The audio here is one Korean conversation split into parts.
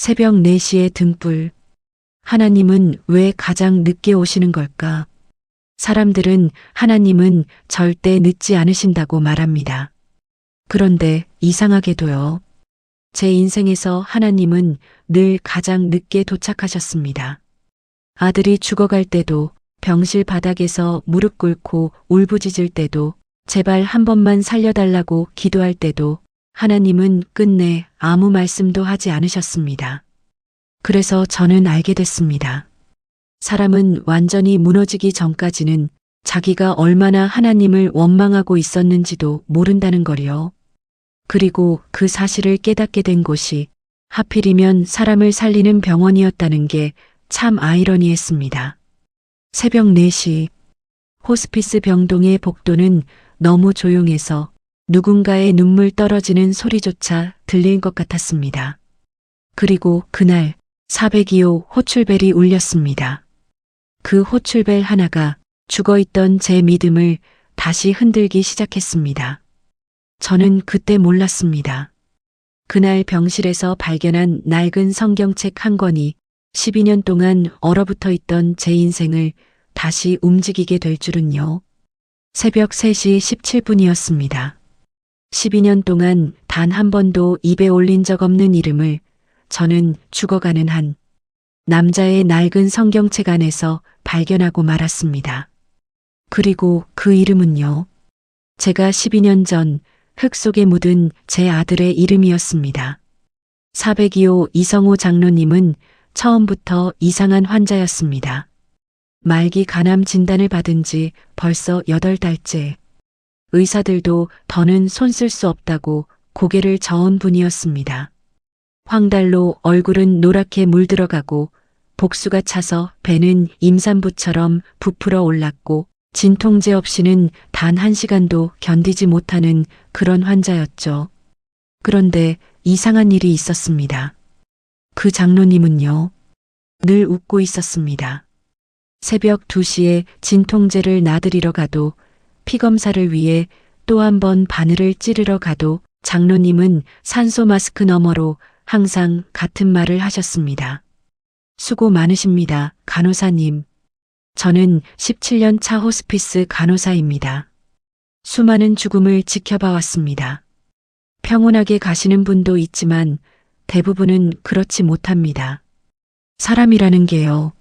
새벽 4시에 등불. 하나님은 왜 가장 늦게 오시는 걸까? 사람들은 하나님은 절대 늦지 않으신다고 말합니다. 그런데 이상하게도요. 제 인생에서 하나님은 늘 가장 늦게 도착하셨습니다. 아들이 죽어갈 때도, 병실 바닥에서 무릎 꿇고 울부짖을 때도, 제발 한 번만 살려달라고 기도할 때도 하나님은 끝내 아무 말씀도 하지 않으셨습니다. 그래서 저는 알게 됐습니다. 사람은 완전히 무너지기 전까지는 자기가 얼마나 하나님을 원망하고 있었는지도 모른다는 거요. 그리고 그 사실을 깨닫게 된 곳이 하필이면 사람을 살리는 병원이었다는 게 참 아이러니했습니다. 새벽 4시, 호스피스 병동의 복도는 너무 조용해서 누군가의 눈물 떨어지는 소리조차 들릴 것 같았습니다. 그리고 그날 402호 호출벨이 울렸습니다. 그 호출벨 하나가 죽어있던 제 믿음을 다시 흔들기 시작했습니다. 저는 그때 몰랐습니다. 그날 병실에서 발견한 낡은 성경책 한 권이 12년 동안 얼어붙어 있던 제 인생을 다시 움직이게 될 줄은요. 새벽 3시 17분이었습니다. 12년 동안 단 한 번도 입에 올린 적 없는 이름을 저는 죽어가는 한 남자의 낡은 성경책 안에서 발견하고 말았습니다. 그리고 그 이름은요. 제가 12년 전 흙 속에 묻은 제 아들의 이름이었습니다. 402호 이성호 장로님은 처음부터 이상한 환자였습니다. 말기 간암 진단을 받은 지 벌써 8달째. 의사들도 더는 손 쓸 수 없다고 고개를 저은 분이었습니다. 황달로 얼굴은 노랗게 물들어가고 복수가 차서 배는 임산부처럼 부풀어 올랐고 진통제 없이는 단 1시간도 견디지 못하는 그런 환자였죠. 그런데 이상한 일이 있었습니다. 그 장로님은요. 늘 웃고 있었습니다. 새벽 2시에 진통제를 놔드리러 가도 피검사를 위해 또 한 번 바늘을 찌르러 가도 장로님은 산소 마스크 너머로 항상 같은 말을 하셨습니다. 수고 많으십니다, 간호사님. 저는 17년 차 호스피스 간호사입니다. 수많은 죽음을 지켜봐 왔습니다. 평온하게 가시는 분도 있지만 대부분은 그렇지 못합니다. 사람이라는 게요.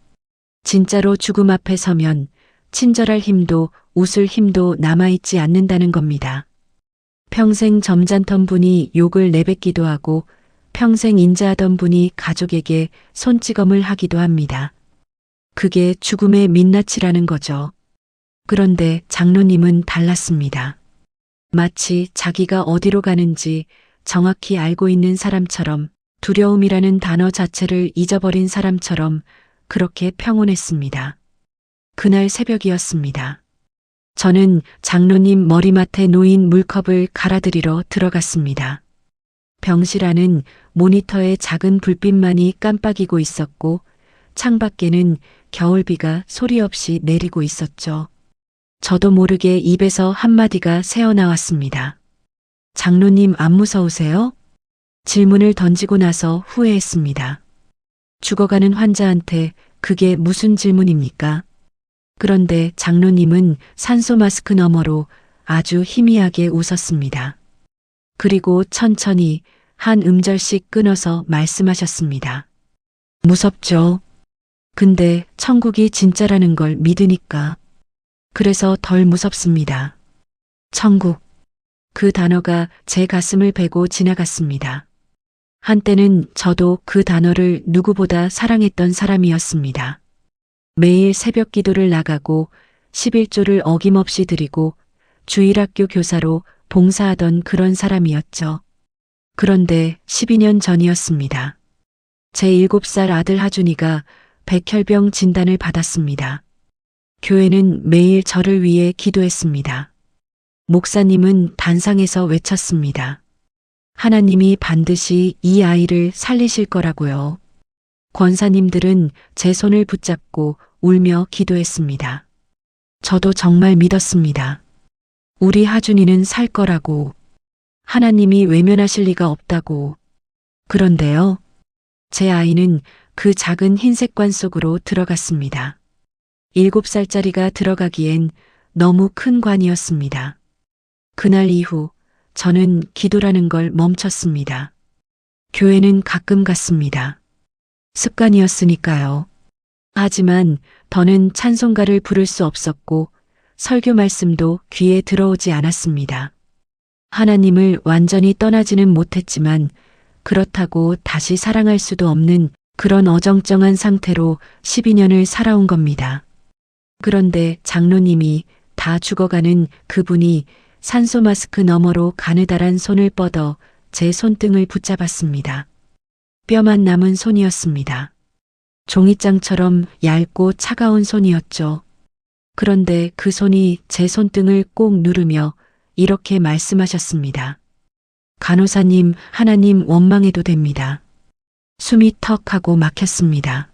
진짜로 죽음 앞에 서면 친절할 힘도 웃을 힘도 남아있지 않는다는 겁니다. 평생 점잖던 분이 욕을 내뱉기도 하고 평생 인자하던 분이 가족에게 손찌검을 하기도 합니다. 그게 죽음의 민낯이라는 거죠. 그런데 장로님은 달랐습니다. 마치 자기가 어디로 가는지 정확히 알고 있는 사람처럼 두려움이라는 단어 자체를 잊어버린 사람처럼 그렇게 평온했습니다. 그날 새벽이었습니다. 저는 장로님 머리맡에 놓인 물컵을 갈아드리러 들어갔습니다. 병실 안은 모니터에 작은 불빛만이 깜빡이고 있었고 창밖에는 겨울비가 소리 없이 내리고 있었죠. 저도 모르게 입에서 한마디가 새어나왔습니다. 장로님 안 무서우세요? 질문을 던지고 나서 후회했습니다. 죽어가는 환자한테 그게 무슨 질문입니까? 그런데 장로님은 산소 마스크 너머로 아주 희미하게 웃었습니다. 그리고 천천히 한 음절씩 끊어서 말씀하셨습니다. 무섭죠? 근데 천국이 진짜라는 걸 믿으니까. 그래서 덜 무섭습니다. 천국. 그 단어가 제 가슴을 베고 지나갔습니다. 한때는 저도 그 단어를 누구보다 사랑했던 사람이었습니다. 매일 새벽 기도를 나가고 11조를 어김없이 드리고 주일학교 교사로 봉사하던 그런 사람이었죠. 그런데 12년 전이었습니다. 제 7살 아들 하준이가 백혈병 진단을 받았습니다. 교회는 매일 저를 위해 기도했습니다. 목사님은 단상에서 외쳤습니다. 하나님이 반드시 이 아이를 살리실 거라고요. 권사님들은 제 손을 붙잡고 울며 기도했습니다. 저도 정말 믿었습니다. 우리 하준이는 살 거라고. 하나님이 외면하실 리가 없다고. 그런데요. 제 아이는 그 작은 흰색 관 속으로 들어갔습니다. 7살짜리가 들어가기엔 너무 큰 관이었습니다. 그날 이후 저는 기도라는 걸 멈췄습니다. 교회는 가끔 갔습니다. 습관이었으니까요. 하지만 더는 찬송가를 부를 수 없었고 설교 말씀도 귀에 들어오지 않았습니다. 하나님을 완전히 떠나지는 못했지만 그렇다고 다시 사랑할 수도 없는 그런 어정쩡한 상태로 12년을 살아온 겁니다. 그런데 장로님이 다 죽어가는 그분이 산소 마스크 너머로 가느다란 손을 뻗어 제 손등을 붙잡았습니다. 뼈만 남은 손이었습니다. 종이장처럼 얇고 차가운 손이었죠. 그런데 그 손이 제 손등을 꼭 누르며 이렇게 말씀하셨습니다. 간호사님, 하나님 원망해도 됩니다. 숨이 턱 하고 막혔습니다.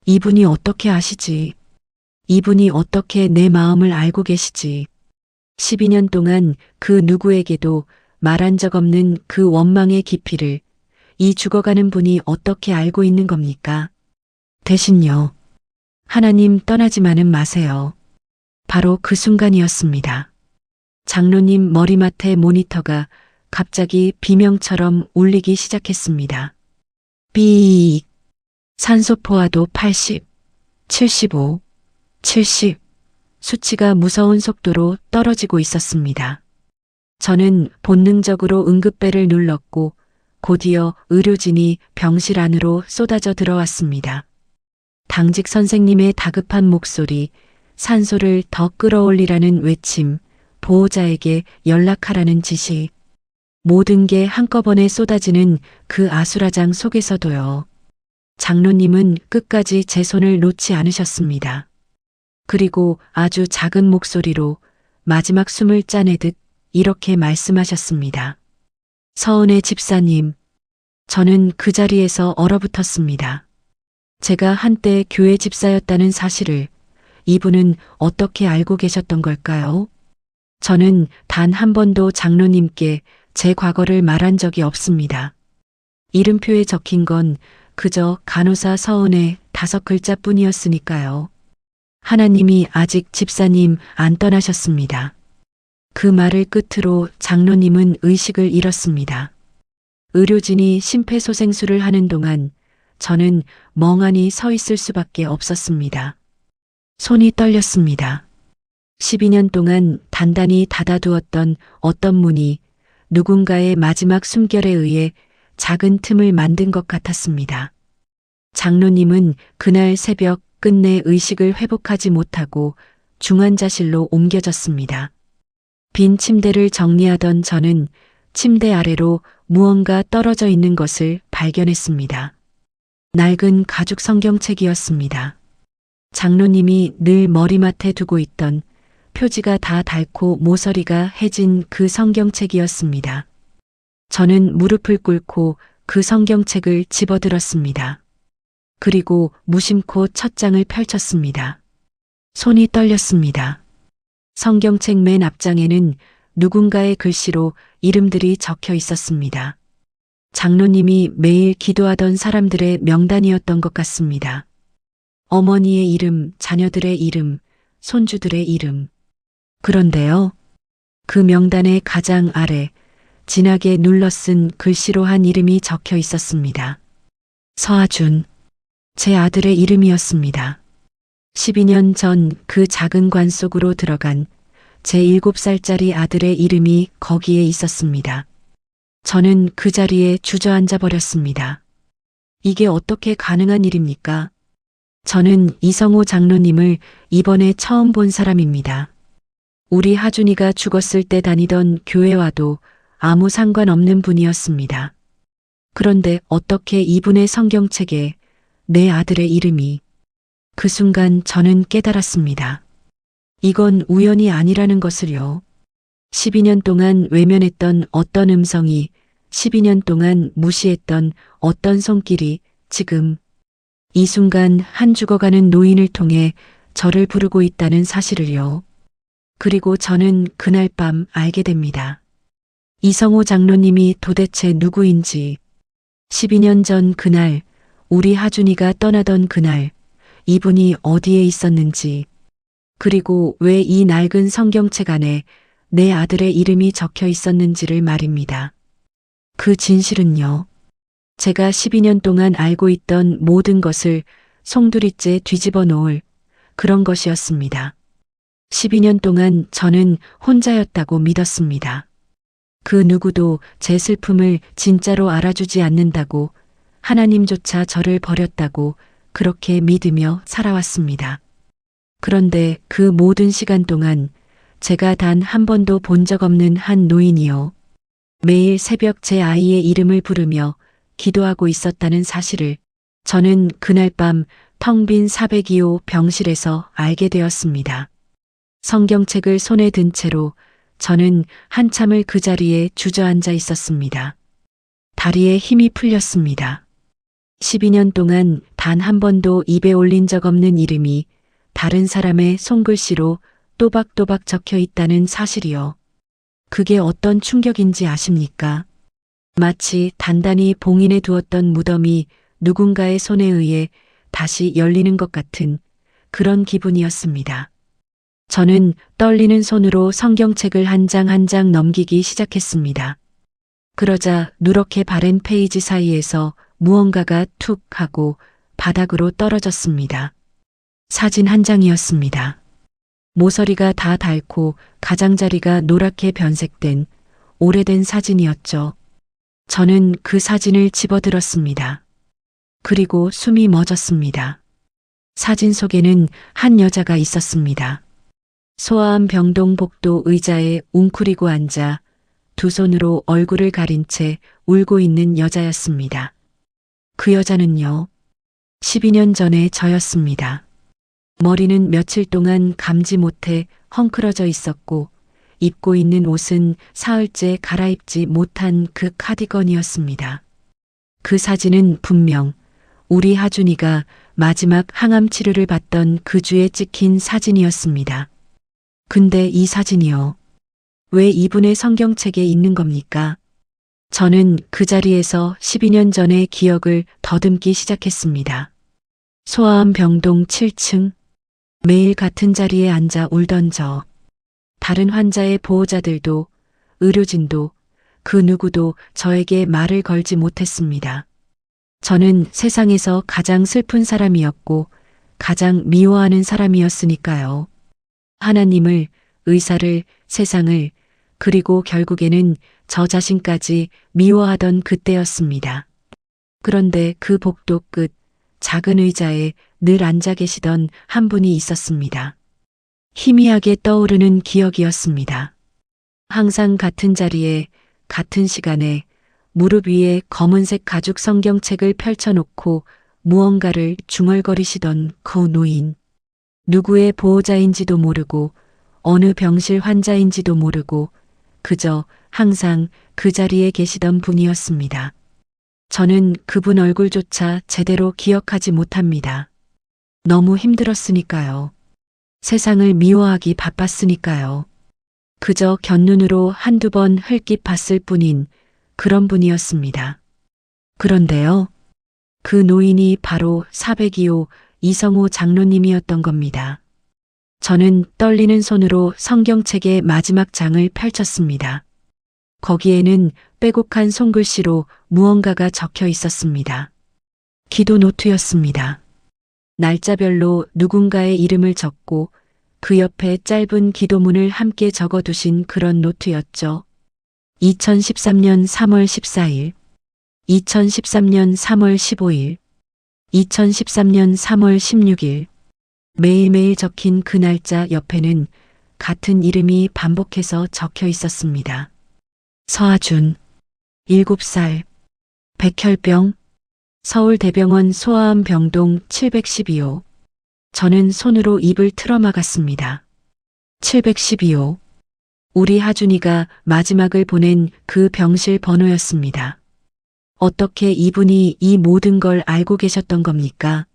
이분이 어떻게 아시지? 이분이 어떻게 내 마음을 알고 계시지? 12년 동안 그 누구에게도 말한 적 없는 그 원망의 깊이를 이 죽어가는 분이 어떻게 알고 있는 겁니까? 대신요. 하나님 떠나지만은 마세요. 바로 그 순간이었습니다. 장로님 머리맡에 모니터가 갑자기 비명처럼 울리기 시작했습니다. 삐익. 산소 포화도 80, 75, 70. 수치가 무서운 속도로 떨어지고 있었습니다. 저는 본능적으로 응급벨을 눌렀고 곧이어 의료진이 병실 안으로 쏟아져 들어왔습니다. 당직 선생님의 다급한 목소리, 산소를 더 끌어올리라는 외침, 보호자에게 연락하라는 지시. 모든 게 한꺼번에 쏟아지는 그 아수라장 속에서도요. 장로님은 끝까지 제 손을 놓지 않으셨습니다. 그리고 아주 작은 목소리로 마지막 숨을 짜내듯 이렇게 말씀하셨습니다. 서은의 집사님, 저는 그 자리에서 얼어붙었습니다. 제가 한때 교회 집사였다는 사실을 이분은 어떻게 알고 계셨던 걸까요? 저는 단 한 번도 장로님께 제 과거를 말한 적이 없습니다. 이름표에 적힌 건 그저 간호사 서은의 5글자뿐이었으니까요. 하나님이 아직 집사님 안 떠나셨습니다. 그 말을 끝으로 장로님은 의식을 잃었습니다. 의료진이 심폐소생술을 하는 동안 저는 멍하니 서 있을 수밖에 없었습니다. 손이 떨렸습니다. 12년 동안 단단히 닫아두었던 어떤 문이 누군가의 마지막 숨결에 의해 작은 틈을 만든 것 같았습니다. 장로님은 그날 새벽 끝내 의식을 회복하지 못하고 중환자실로 옮겨졌습니다. 빈 침대를 정리하던 저는 침대 아래로 무언가 떨어져 있는 것을 발견했습니다. 낡은 가죽 성경책이었습니다. 장로님이 늘 머리맡에 두고 있던 표지가 다 닳고 모서리가 해진 그 성경책이었습니다. 저는 무릎을 꿇고 그 성경책을 집어들었습니다. 그리고 무심코 첫 장을 펼쳤습니다. 손이 떨렸습니다. 성경책 맨 앞장에는 누군가의 글씨로 이름들이 적혀 있었습니다. 장로님이 매일 기도하던 사람들의 명단이었던 것 같습니다. 어머니의 이름, 자녀들의 이름, 손주들의 이름. 그런데요, 그 명단의 가장 아래 진하게 눌러쓴 글씨로 한 이름이 적혀 있었습니다. 서아준, 제 아들의 이름이었습니다. 12년 전 그 작은 관 속으로 들어간 제 7살짜리 아들의 이름이 거기에 있었습니다. 저는 그 자리에 주저앉아 버렸습니다. 이게 어떻게 가능한 일입니까? 저는 이성호 장로님을 이번에 처음 본 사람입니다. 우리 하준이가 죽었을 때 다니던 교회와도 아무 상관없는 분이었습니다. 그런데 어떻게 이분의 성경책에 내 아들의 이름이. 그 순간 저는 깨달았습니다. 이건 우연이 아니라는 것을요. 12년 동안 외면했던 어떤 음성이, 12년 동안 무시했던 어떤 손길이 지금 이 순간 한 죽어가는 노인을 통해 저를 부르고 있다는 사실을요. 그리고 저는 그날 밤 알게 됩니다. 이성호 장로님이 도대체 누구인지, 12년 전 그날 우리 하준이가 떠나던 그날 이분이 어디에 있었는지, 그리고 왜 이 낡은 성경책 안에 내 아들의 이름이 적혀 있었는지를 말입니다. 그 진실은요, 제가 12년 동안 알고 있던 모든 것을 송두리째 뒤집어 놓을 그런 것이었습니다. 12년 동안 저는 혼자였다고 믿었습니다. 그 누구도 제 슬픔을 진짜로 알아주지 않는다고, 하나님조차 저를 버렸다고 그렇게 믿으며 살아왔습니다. 그런데 그 모든 시간 동안 제가 단 한 번도 본 적 없는 한 노인이요, 매일 새벽 제 아이의 이름을 부르며 기도하고 있었다는 사실을 저는 그날 밤 텅 빈 402호 병실에서 알게 되었습니다. 성경책을 손에 든 채로 저는 한참을 그 자리에 주저앉아 있었습니다. 다리에 힘이 풀렸습니다. 12년 동안 단 한 번도 입에 올린 적 없는 이름이 다른 사람의 손글씨로 또박또박 적혀 있다는 사실이요. 그게 어떤 충격인지 아십니까? 마치 단단히 봉인해 두었던 무덤이 누군가의 손에 의해 다시 열리는 것 같은 그런 기분이었습니다. 저는 떨리는 손으로 성경책을 한 장 한 장 넘기기 시작했습니다. 그러자 누렇게 바랜 페이지 사이에서 무언가가 툭 하고 바닥으로 떨어졌습니다. 사진 한 장이었습니다. 모서리가 다 닳고 가장자리가 노랗게 변색된 오래된 사진이었죠. 저는 그 사진을 집어들었습니다. 그리고 숨이 멎었습니다. 사진 속에는 한 여자가 있었습니다. 소아암 병동 복도 의자에 웅크리고 앉아 두 손으로 얼굴을 가린 채 울고 있는 여자였습니다. 그 여자는요, 12년 전에 저였습니다. 머리는 며칠 동안 감지 못해 헝클어져 있었고, 입고 있는 옷은 사흘째 갈아입지 못한 그 카디건이었습니다. 그 사진은 분명 우리 하준이가 마지막 항암 치료를 받던 그 주에 찍힌 사진이었습니다. 근데 이 사진이요, 왜 이분의 성경책에 있는 겁니까? 저는 그 자리에서 12년 전의 기억을 더듬기 시작했습니다. 소아암 병동 7층, 매일 같은 자리에 앉아 울던 저, 다른 환자의 보호자들도, 의료진도, 그 누구도 저에게 말을 걸지 못했습니다. 저는 세상에서 가장 슬픈 사람이었고 가장 미워하는 사람이었으니까요. 하나님을, 의사를, 세상을, 그리고 결국에는 저 자신까지 미워하던 그때였습니다. 그런데 그 복도 끝 작은 의자에 늘 앉아 계시던 한 분이 있었습니다. 희미하게 떠오르는 기억이었습니다. 항상 같은 자리에, 같은 시간에 무릎 위에 검은색 가죽 성경책을 펼쳐놓고 무언가를 중얼거리시던 그 노인. 누구의 보호자인지도 모르고 어느 병실 환자인지도 모르고 그저 항상 그 자리에 계시던 분이었습니다. 저는 그분 얼굴조차 제대로 기억하지 못합니다. 너무 힘들었으니까요. 세상을 미워하기 바빴으니까요. 그저 곁눈으로 한두 번 흘낏 봤을 뿐인 그런 분이었습니다. 그런데요, 그 노인이 바로 402호 이성호 장로님이었던 겁니다. 저는 떨리는 손으로 성경책의 마지막 장을 펼쳤습니다. 거기에는 빼곡한 손글씨로 무언가가 적혀 있었습니다. 기도 노트였습니다. 날짜별로 누군가의 이름을 적고 그 옆에 짧은 기도문을 함께 적어두신 그런 노트였죠. 2013년 3월 14일, 2013년 3월 15일, 2013년 3월 16일, 매일매일 적힌 그 날짜 옆에는 같은 이름이 반복해서 적혀 있었습니다. 서하준, 7살, 백혈병, 서울대병원 소아암 병동 712호. 저는 손으로 입을 틀어막았습니다. 712호. 우리 하준이가 마지막을 보낸 그 병실 번호였습니다. 어떻게 이분이 이 모든 걸 알고 계셨던 겁니까?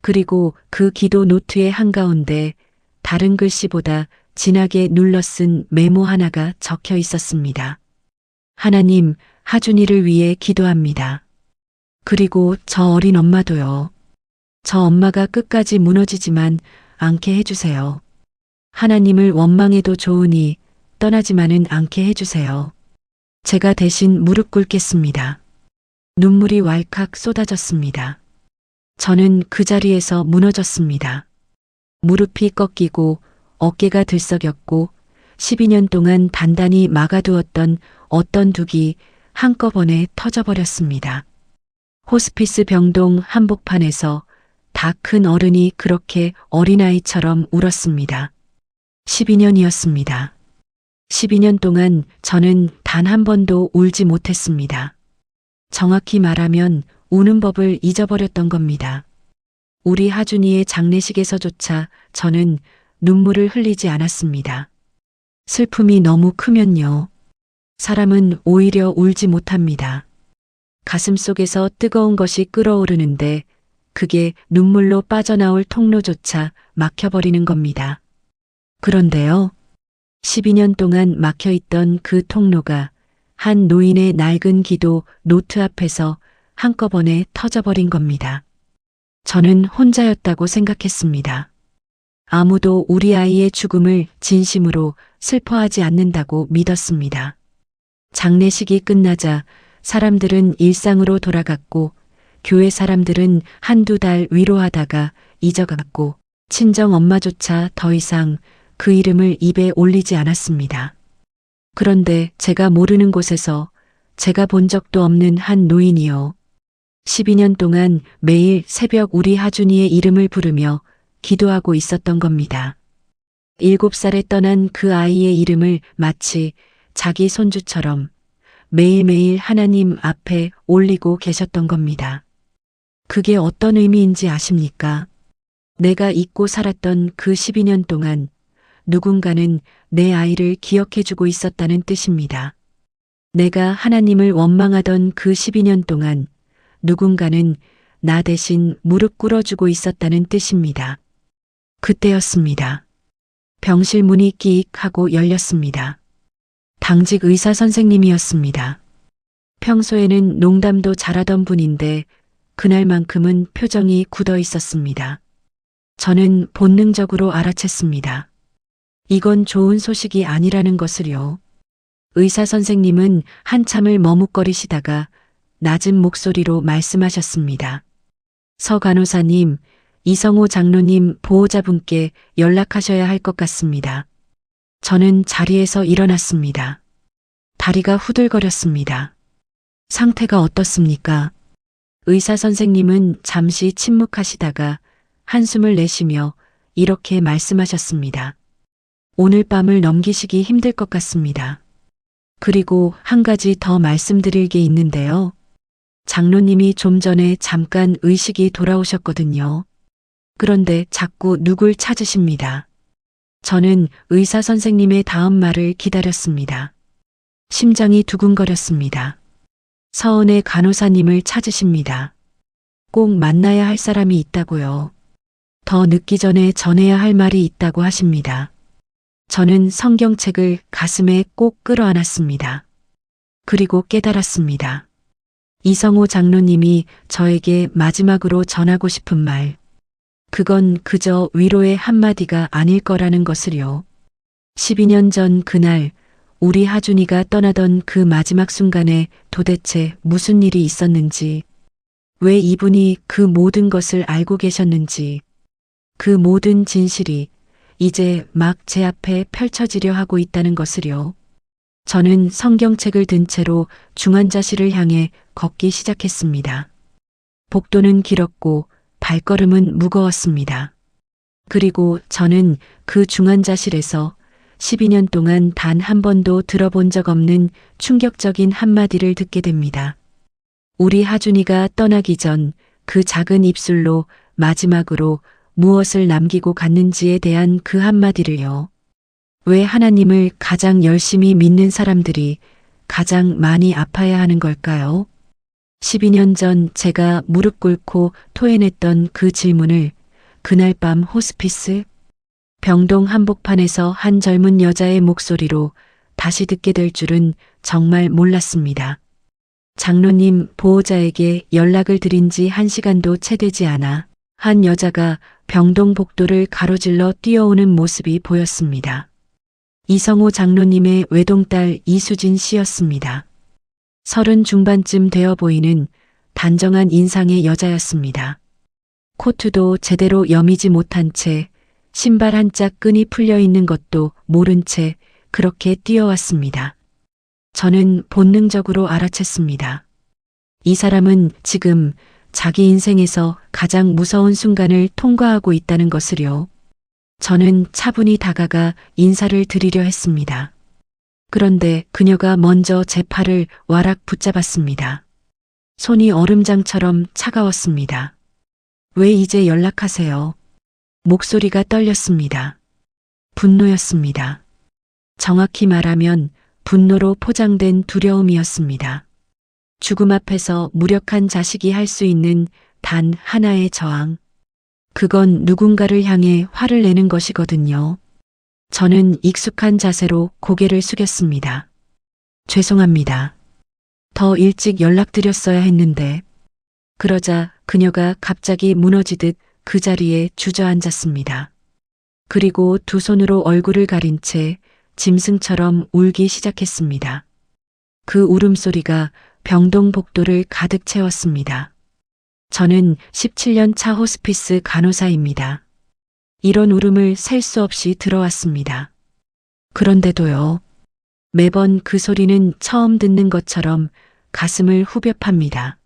그리고 그 기도 노트의 한가운데 다른 글씨보다 진하게 눌러 쓴 메모 하나가 적혀 있었습니다. 하나님, 하준이를 위해 기도합니다. 그리고 저 어린 엄마도요. 저 엄마가 끝까지 무너지지만 않게 해주세요. 하나님을 원망해도 좋으니 떠나지만은 않게 해주세요. 제가 대신 무릎 꿇겠습니다. 눈물이 왈칵 쏟아졌습니다. 저는 그 자리에서 무너졌습니다. 무릎이 꺾이고 어깨가 들썩였고 12년 동안 단단히 막아두었던 어떤 둑이 한꺼번에 터져버렸습니다. 호스피스 병동 한복판에서 다 큰 어른이 그렇게 어린아이처럼 울었습니다. 12년이었습니다. 12년 동안 저는 단 한 번도 울지 못했습니다. 정확히 말하면 우는 법을 잊어버렸던 겁니다. 우리 하준이의 장례식에서조차 저는 눈물을 흘리지 않았습니다. 슬픔이 너무 크면요. 사람은 오히려 울지 못합니다. 가슴 속에서 뜨거운 것이 끓어오르는데 그게 눈물로 빠져나올 통로조차 막혀버리는 겁니다. 그런데요. 12년 동안 막혀있던 그 통로가 한 노인의 낡은 기도 노트 앞에서 한꺼번에 터져버린 겁니다. 저는 혼자였다고 생각했습니다. 아무도 우리 아이의 죽음을 진심으로 슬퍼하지 않는다고 믿었습니다. 장례식이 끝나자 사람들은 일상으로 돌아갔고 교회 사람들은 한두 달 위로하다가 잊어갔고 친정 엄마조차 더 이상 그 이름을 입에 올리지 않았습니다. 그런데 제가 모르는 곳에서 제가 본 적도 없는 한 노인이요. 12년 동안 매일 새벽 우리 하준이의 이름을 부르며 기도하고 있었던 겁니다. 7살에 떠난 그 아이의 이름을 마치 자기 손주처럼 매일매일 하나님 앞에 올리고 계셨던 겁니다. 그게 어떤 의미인지 아십니까? 내가 잊고 살았던 그 12년 동안 누군가는 내 아이를 기억해주고 있었다는 뜻입니다. 내가 하나님을 원망하던 그 12년 동안 누군가는 나 대신 무릎 꿇어주고 있었다는 뜻입니다. 그때였습니다. 병실 문이 끼익 하고 열렸습니다. 당직 의사 선생님이었습니다. 평소에는 농담도 잘하던 분인데 그날만큼은 표정이 굳어 있었습니다. 저는 본능적으로 알아챘습니다. 이건 좋은 소식이 아니라는 것을요. 의사 선생님은 한참을 머뭇거리시다가 낮은 목소리로 말씀하셨습니다. 서 간호사님, 이성호 장로님 보호자분께 연락하셔야 할 것 같습니다. 저는 자리에서 일어났습니다. 다리가 후들거렸습니다. 상태가 어떻습니까? 의사 선생님은 잠시 침묵하시다가 한숨을 내쉬며 이렇게 말씀하셨습니다. 오늘 밤을 넘기시기 힘들 것 같습니다. 그리고 한 가지 더 말씀드릴 게 있는데요. 장로님이 좀 전에 잠깐 의식이 돌아오셨거든요. 그런데 자꾸 누굴 찾으십니다. 저는 의사 선생님의 다음 말을 기다렸습니다. 심장이 두근거렸습니다. 서은의 간호사님을 찾으십니다. 꼭 만나야 할 사람이 있다고요. 더 늦기 전에 전해야 할 말이 있다고 하십니다. 저는 성경책을 가슴에 꼭 끌어안았습니다. 그리고 깨달았습니다. 이성호 장로님이 저에게 마지막으로 전하고 싶은 말. 그건 그저 위로의 한마디가 아닐 거라는 것을요. 12년 전 그날 우리 하준이가 떠나던 그 마지막 순간에 도대체 무슨 일이 있었는지, 왜 이분이 그 모든 것을 알고 계셨는지, 그 모든 진실이 이제 막 제 앞에 펼쳐지려 하고 있다는 것을요. 저는 성경책을 든 채로 중환자실을 향해 걷기 시작했습니다. 복도는 길었고 발걸음은 무거웠습니다. 그리고 저는 그 중환자실에서 12년 동안 단 한 번도 들어본 적 없는 충격적인 한마디를 듣게 됩니다. 우리 하준이가 떠나기 전 그 작은 입술로 마지막으로 무엇을 남기고 갔는지에 대한 그 한마디를요. 왜 하나님을 가장 열심히 믿는 사람들이 가장 많이 아파야 하는 걸까요? 12년 전 제가 무릎 꿇고 토해냈던 그 질문을 그날 밤 호스피스 병동 한복판에서 한 젊은 여자의 목소리로 다시 듣게 될 줄은 정말 몰랐습니다. 장로님 보호자에게 연락을 드린 지 1시간도 채 되지 않아 한 여자가 병동 복도를 가로질러 뛰어오는 모습이 보였습니다. 이성호 장로님의 외동딸 이수진 씨였습니다. 30 중반쯤 되어 보이는 단정한 인상의 여자였습니다. 코트도 제대로 여미지 못한 채 신발 한 짝 끈이 풀려 있는 것도 모른 채 그렇게 뛰어왔습니다. 저는 본능적으로 알아챘습니다. 이 사람은 지금 자기 인생에서 가장 무서운 순간을 통과하고 있다는 것을요. 저는 차분히 다가가 인사를 드리려 했습니다. 그런데 그녀가 먼저 제 팔을 와락 붙잡았습니다. 손이 얼음장처럼 차가웠습니다. 왜 이제 연락하세요? 목소리가 떨렸습니다. 분노였습니다. 정확히 말하면 분노로 포장된 두려움이었습니다. 죽음 앞에서 무력한 자식이 할 수 있는 단 하나의 저항. 그건 누군가를 향해 화를 내는 것이거든요. 저는 익숙한 자세로 고개를 숙였습니다. 죄송합니다. 더 일찍 연락드렸어야 했는데. 그러자 그녀가 갑자기 무너지듯 그 자리에 주저앉았습니다. 그리고 두 손으로 얼굴을 가린 채 짐승처럼 울기 시작했습니다. 그 울음소리가 병동 복도를 가득 채웠습니다. 저는 17년 차 호스피스 간호사입니다. 이런 울음을 셀 수 없이 들어왔습니다. 그런데도요. 매번 그 소리는 처음 듣는 것처럼 가슴을 후벼 팝니다.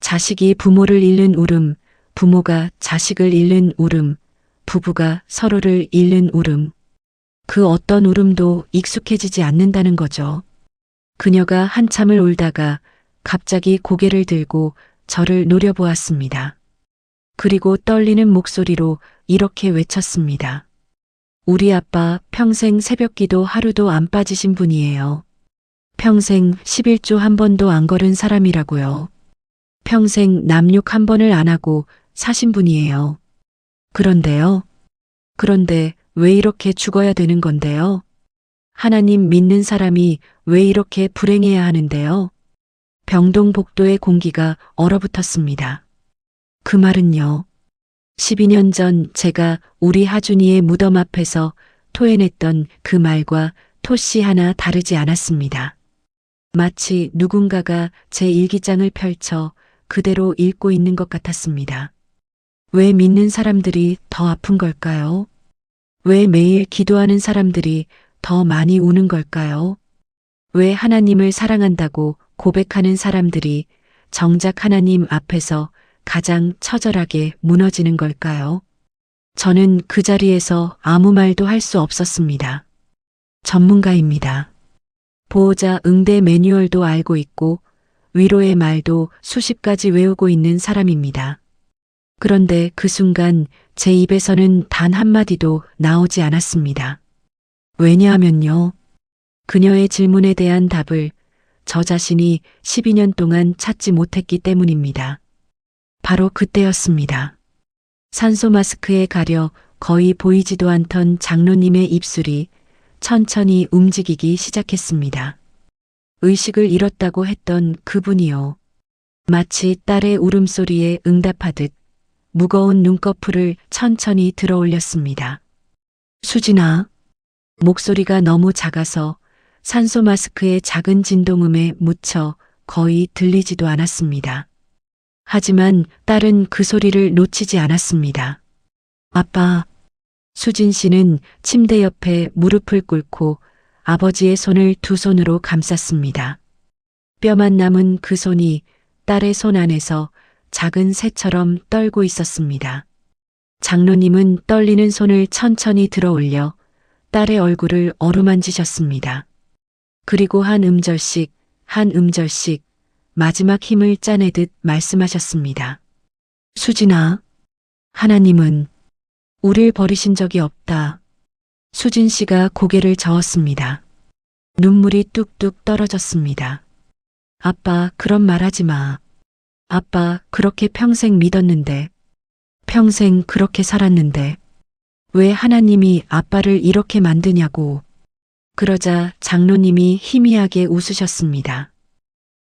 자식이 부모를 잃는 울음, 부모가 자식을 잃는 울음, 부부가 서로를 잃는 울음. 그 어떤 울음도 익숙해지지 않는다는 거죠. 그녀가 한참을 울다가 갑자기 고개를 들고 저를 노려보았습니다. 그리고 떨리는 목소리로 이렇게 외쳤습니다. 우리 아빠 평생 새벽기도 하루도 안 빠지신 분이에요. 평생 11조 한 번도 안 걸은 사람이라고요. 평생 남욕 한 번을 안 하고 사신 분이에요. 그런데요. 그런데 왜 이렇게 죽어야 되는 건데요? 하나님 믿는 사람이 왜 이렇게 불행해야 하는데요? 병동 복도의 공기가 얼어붙었습니다. 그 말은요. 12년 전 제가 우리 하준이의 무덤 앞에서 토해냈던 그 말과 토씨 하나 다르지 않았습니다. 마치 누군가가 제 일기장을 펼쳐 그대로 읽고 있는 것 같았습니다. 왜 믿는 사람들이 더 아픈 걸까요? 왜 매일 기도하는 사람들이 더 많이 우는 걸까요? 왜 하나님을 사랑한다고 고백하는 사람들이 정작 하나님 앞에서 가장 처절하게 무너지는 걸까요? 저는 그 자리에서 아무 말도 할 수 없었습니다. 전문가입니다. 보호자 응대 매뉴얼도 알고 있고 위로의 말도 수십 가지 외우고 있는 사람입니다. 그런데 그 순간 제 입에서는 단 한마디도 나오지 않았습니다. 왜냐하면요. 그녀의 질문에 대한 답을 저 자신이 12년 동안 찾지 못했기 때문입니다. 바로 그때였습니다. 산소 마스크에 가려 거의 보이지도 않던 장로님의 입술이 천천히 움직이기 시작했습니다. 의식을 잃었다고 했던 그분이요. 마치 딸의 울음소리에 응답하듯 무거운 눈꺼풀을 천천히 들어 올렸습니다. 수진아. 목소리가 너무 작아서 산소 마스크의 작은 진동음에 묻혀 거의 들리지도 않았습니다. 하지만 딸은 그 소리를 놓치지 않았습니다. 아빠. 수진 씨는 침대 옆에 무릎을 꿇고 아버지의 손을 두 손으로 감쌌습니다. 뼈만 남은 그 손이 딸의 손 안에서 작은 새처럼 떨고 있었습니다. 장로님은 떨리는 손을 천천히 들어 올려 딸의 얼굴을 어루만지셨습니다. 그리고 한 음절씩 마지막 힘을 짜내듯 말씀하셨습니다. 수진아, 하나님은 우릴 버리신 적이 없다. 수진 씨가 고개를 저었습니다. 눈물이 뚝뚝 떨어졌습니다. 아빠, 그런 말 하지 마. 아빠, 그렇게 평생 믿었는데, 평생 그렇게 살았는데, 왜 하나님이 아빠를 이렇게 만드냐고. 그러자 장로님이 희미하게 웃으셨습니다.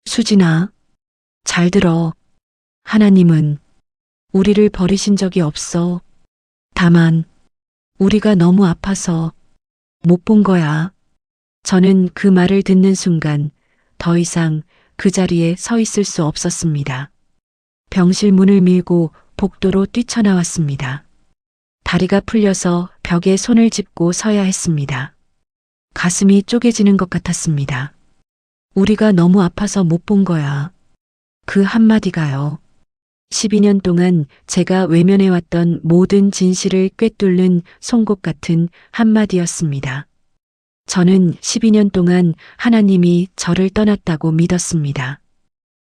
수진아, 잘 들어. 하나님은 우리를 버리신 적이 없어. 다만 우리가 너무 아파서 못 본 거야. 저는 그 말을 듣는 순간 더 이상 그 자리에 서 있을 수 없었습니다. 병실 문을 밀고 복도로 뛰쳐나왔습니다. 다리가 풀려서 벽에 손을 짚고 서야 했습니다. 가슴이 쪼개지는 것 같았습니다. 우리가 너무 아파서 못 본 거야. 그 한마디가요. 12년 동안 제가 외면해왔던 모든 진실을 꿰뚫는 송곳 같은 한마디였습니다. 저는 12년 동안 하나님이 저를 떠났다고 믿었습니다.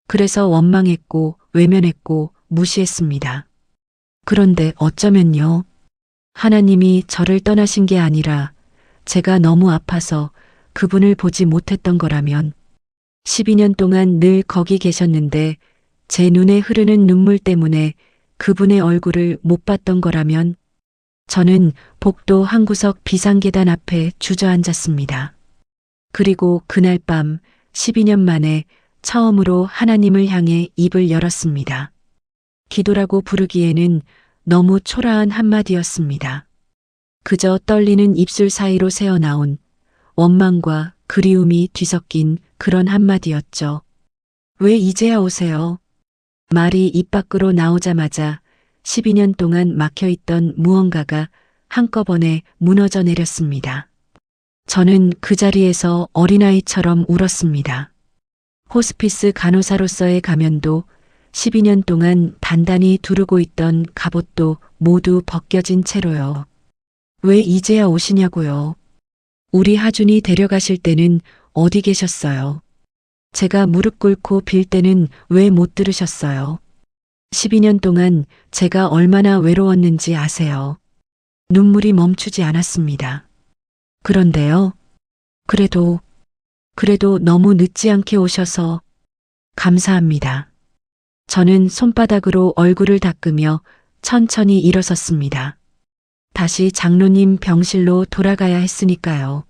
그래서 원망했고 외면했고 무시했습니다. 그런데 어쩌면요. 하나님이 저를 떠나신 게 아니라 제가 너무 아파서 그분을 보지 못했던 거라면 12년 동안 늘 거기 계셨는데 제 눈에 흐르는 눈물 때문에 그분의 얼굴을 못 봤던 거라면 저는 복도 한 구석 비상계단 앞에 주저앉았습니다. 그리고 그날 밤 12년 만에 처음으로 하나님을 향해 입을 열었습니다. 기도라고 부르기에는 너무 초라한 한마디였습니다. 그저 떨리는 입술 사이로 새어나온 원망과 그리움이 뒤섞인 그런 한마디였죠. 왜 이제야 오세요? 말이 입 밖으로 나오자마자 12년 동안 막혀있던 무언가가 한꺼번에 무너져 내렸습니다. 저는 그 자리에서 어린아이처럼 울었습니다. 호스피스 간호사로서의 가면도 12년 동안 단단히 두르고 있던 갑옷도 모두 벗겨진 채로요. 왜 이제야 오시냐고요. 우리 하준이 데려가실 때는 어디 계셨어요? 제가 무릎 꿇고 빌 때는 왜 못 들으셨어요? 12년 동안 제가 얼마나 외로웠는지 아세요? 눈물이 멈추지 않았습니다. 그런데요. 그래도 너무 늦지 않게 오셔서 감사합니다. 저는 손바닥으로 얼굴을 닦으며 천천히 일어섰습니다. 다시 장로님 병실로 돌아가야 했으니까요.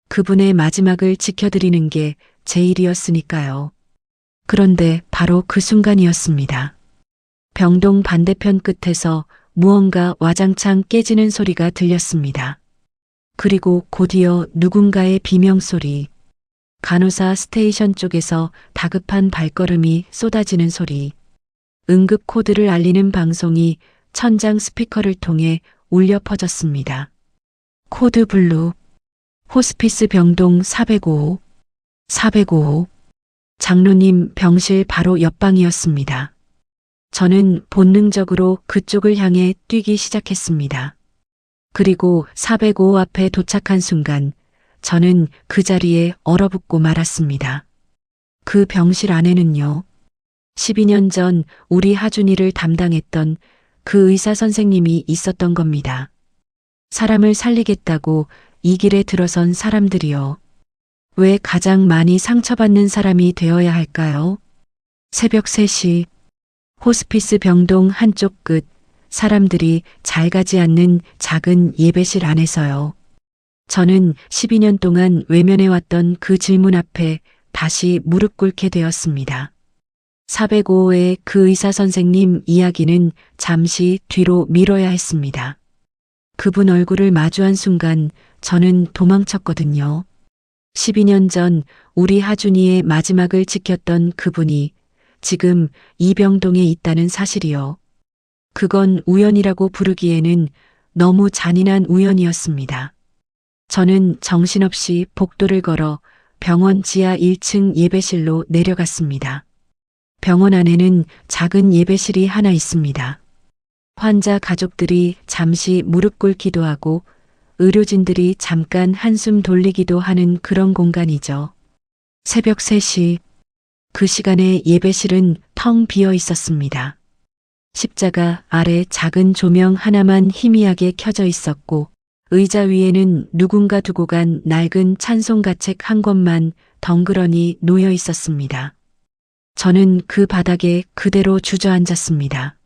그분의 마지막을 지켜드리는 게 제 일이었으니까요. 그런데 바로 그 순간이었습니다. 병동 반대편 끝에서 무언가 와장창 깨지는 소리가 들렸습니다. 그리고 곧이어 누군가의 비명소리, 간호사 스테이션 쪽에서 다급한 발걸음이 쏟아지는 소리, 응급 코드를 알리는 방송이 천장 스피커를 통해 울려 퍼졌습니다. 코드 블루, 호스피스 병동 405호, 405호, 장로님 병실 바로 옆방이었습니다. 저는 본능적으로 그쪽을 향해 뛰기 시작했습니다. 그리고 405호 앞에 도착한 순간 저는 그 자리에 얼어붙고 말았습니다. 그 병실 안에는요. 12년 전 우리 하준이를 담당했던 그 의사 선생님이 있었던 겁니다. 사람을 살리겠다고 이 길에 들어선 사람들이요. 왜 가장 많이 상처받는 사람이 되어야 할까요? 새벽 3시 호스피스 병동 한쪽 끝 사람들이 잘 가지 않는 작은 예배실 안에서요. 저는 12년 동안 외면해왔던 그 질문 앞에 다시 무릎 꿇게 되었습니다. 405호의 그 의사 선생님 이야기는 잠시 뒤로 미뤄야 했습니다. 그분 얼굴을 마주한 순간 저는 도망쳤거든요. 12년 전 우리 하준이의 마지막을 지켰던 그분이 지금 이 병동에 있다는 사실이요. 그건 우연이라고 부르기에는 너무 잔인한 우연이었습니다. 저는 정신없이 복도를 걸어 병원 지하 1층 예배실로 내려갔습니다. 병원 안에는 작은 예배실이 하나 있습니다. 환자 가족들이 잠시 무릎 꿇기도 하고 의료진들이 잠깐 한숨 돌리기도 하는 그런 공간이죠. 새벽 3시, 그 시간에 예배실은 텅 비어 있었습니다. 십자가 아래 작은 조명 하나만 희미하게 켜져 있었고 의자 위에는 누군가 두고 간 낡은 찬송가책 한 권만 덩그러니 놓여 있었습니다. 저는 그 바닥에 그대로 주저앉았습니다.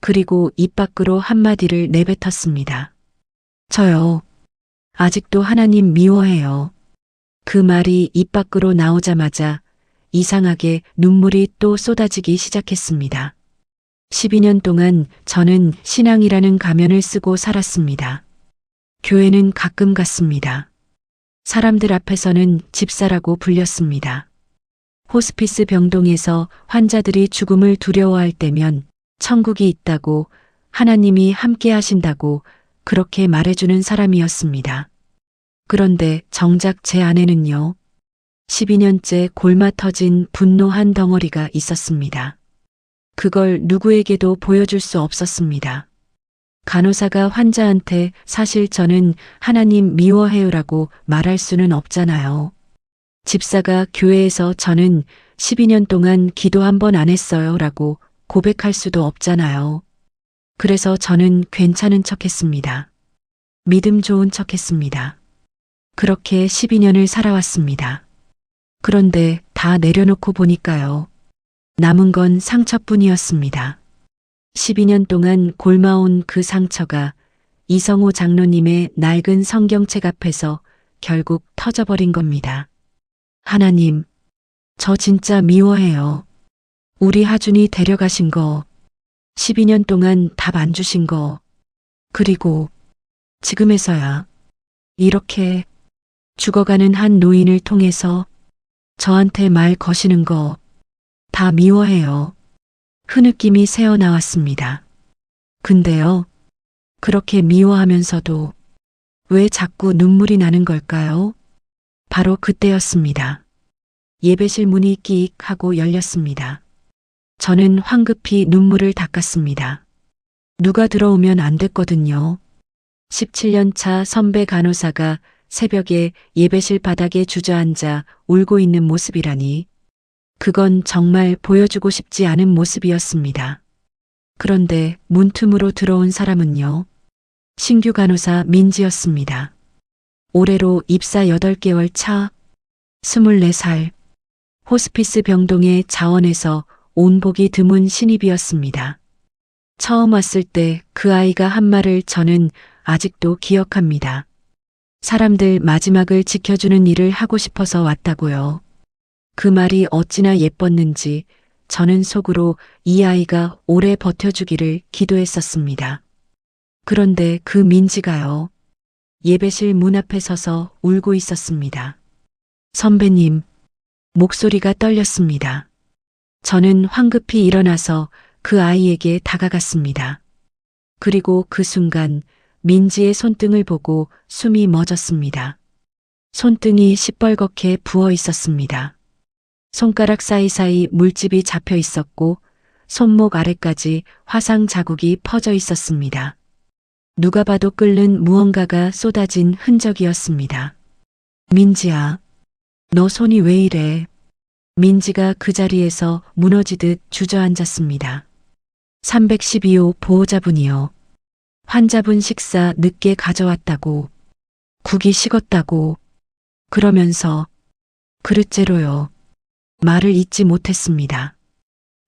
그리고 입 밖으로 한마디를 내뱉었습니다. 저요. 아직도 하나님 미워해요. 그 말이 입 밖으로 나오자마자 이상하게 눈물이 또 쏟아지기 시작했습니다. 12년 동안 저는 신앙이라는 가면을 쓰고 살았습니다. 교회는 가끔 갔습니다. 사람들 앞에서는 집사라고 불렸습니다. 호스피스 병동에서 환자들이 죽음을 두려워할 때면 천국이 있다고, 하나님이 함께 하신다고 그렇게 말해주는 사람이었습니다. 그런데 정작 제 안에는요, 12년째 골마 터진 분노한 덩어리가 있었습니다. 그걸 누구에게도 보여줄 수 없었습니다. 간호사가 환자한테 사실 저는 하나님 미워해요라고 말할 수는 없잖아요. 집사가 교회에서 저는 12년 동안 기도 한 번 안 했어요 라고 고백할 수도 없잖아요. 그래서 저는 괜찮은 척 했습니다. 믿음 좋은 척 했습니다. 그렇게 12년을 살아왔습니다. 그런데 다 내려놓고 보니까요. 남은 건 상처뿐이었습니다. 12년 동안 골마온 그 상처가 이성호 장로님의 낡은 성경책 앞에서 결국 터져버린 겁니다. 하나님, 저 진짜 미워해요. 우리 하준이 데려가신 거, 12년 동안 답 안 주신 거, 그리고 지금에서야 이렇게 죽어가는 한 노인을 통해서 저한테 말 거시는 거 다 미워해요. 흐느낌이 새어나왔습니다. 근데요, 그렇게 미워하면서도 왜 자꾸 눈물이 나는 걸까요? 바로 그때였습니다. 예배실 문이 끼익 하고 열렸습니다. 저는 황급히 눈물을 닦았습니다. 누가 들어오면 안 됐거든요. 17년 차 선배 간호사가 새벽에 예배실 바닥에 주저앉아 울고 있는 모습이라니, 그건 정말 보여주고 싶지 않은 모습이었습니다. 그런데 문틈으로 들어온 사람은요, 신규 간호사 민지였습니다. 올해로 입사 8개월 차, 24살, 호스피스 병동의 자원에서 온복이 드문 신입이었습니다. 처음 왔을 때 그 아이가 한 말을 저는 아직도 기억합니다. 사람들 마지막을 지켜주는 일을 하고 싶어서 왔다고요. 그 말이 어찌나 예뻤는지 저는 속으로 이 아이가 오래 버텨주기를 기도했었습니다. 그런데 그 민지가요, 예배실 문 앞에 서서 울고 있었습니다. 선배님, 목소리가 떨렸습니다. 저는 황급히 일어나서 그 아이에게 다가갔습니다. 그리고 그 순간 민지의 손등을 보고 숨이 멎었습니다. 손등이 시뻘겋게 부어 있었습니다. 손가락 사이사이 물집이 잡혀 있었고 손목 아래까지 화상 자국이 퍼져 있었습니다. 누가 봐도 끓는 무언가가 쏟아진 흔적이었습니다. 민지야, 너 손이 왜 이래? 민지가 그 자리에서 무너지듯 주저앉았습니다. 312호 보호자분이요. 환자분 식사 늦게 가져왔다고, 국이 식었다고, 그러면서 그릇째로요. 말을 잇지 못했습니다.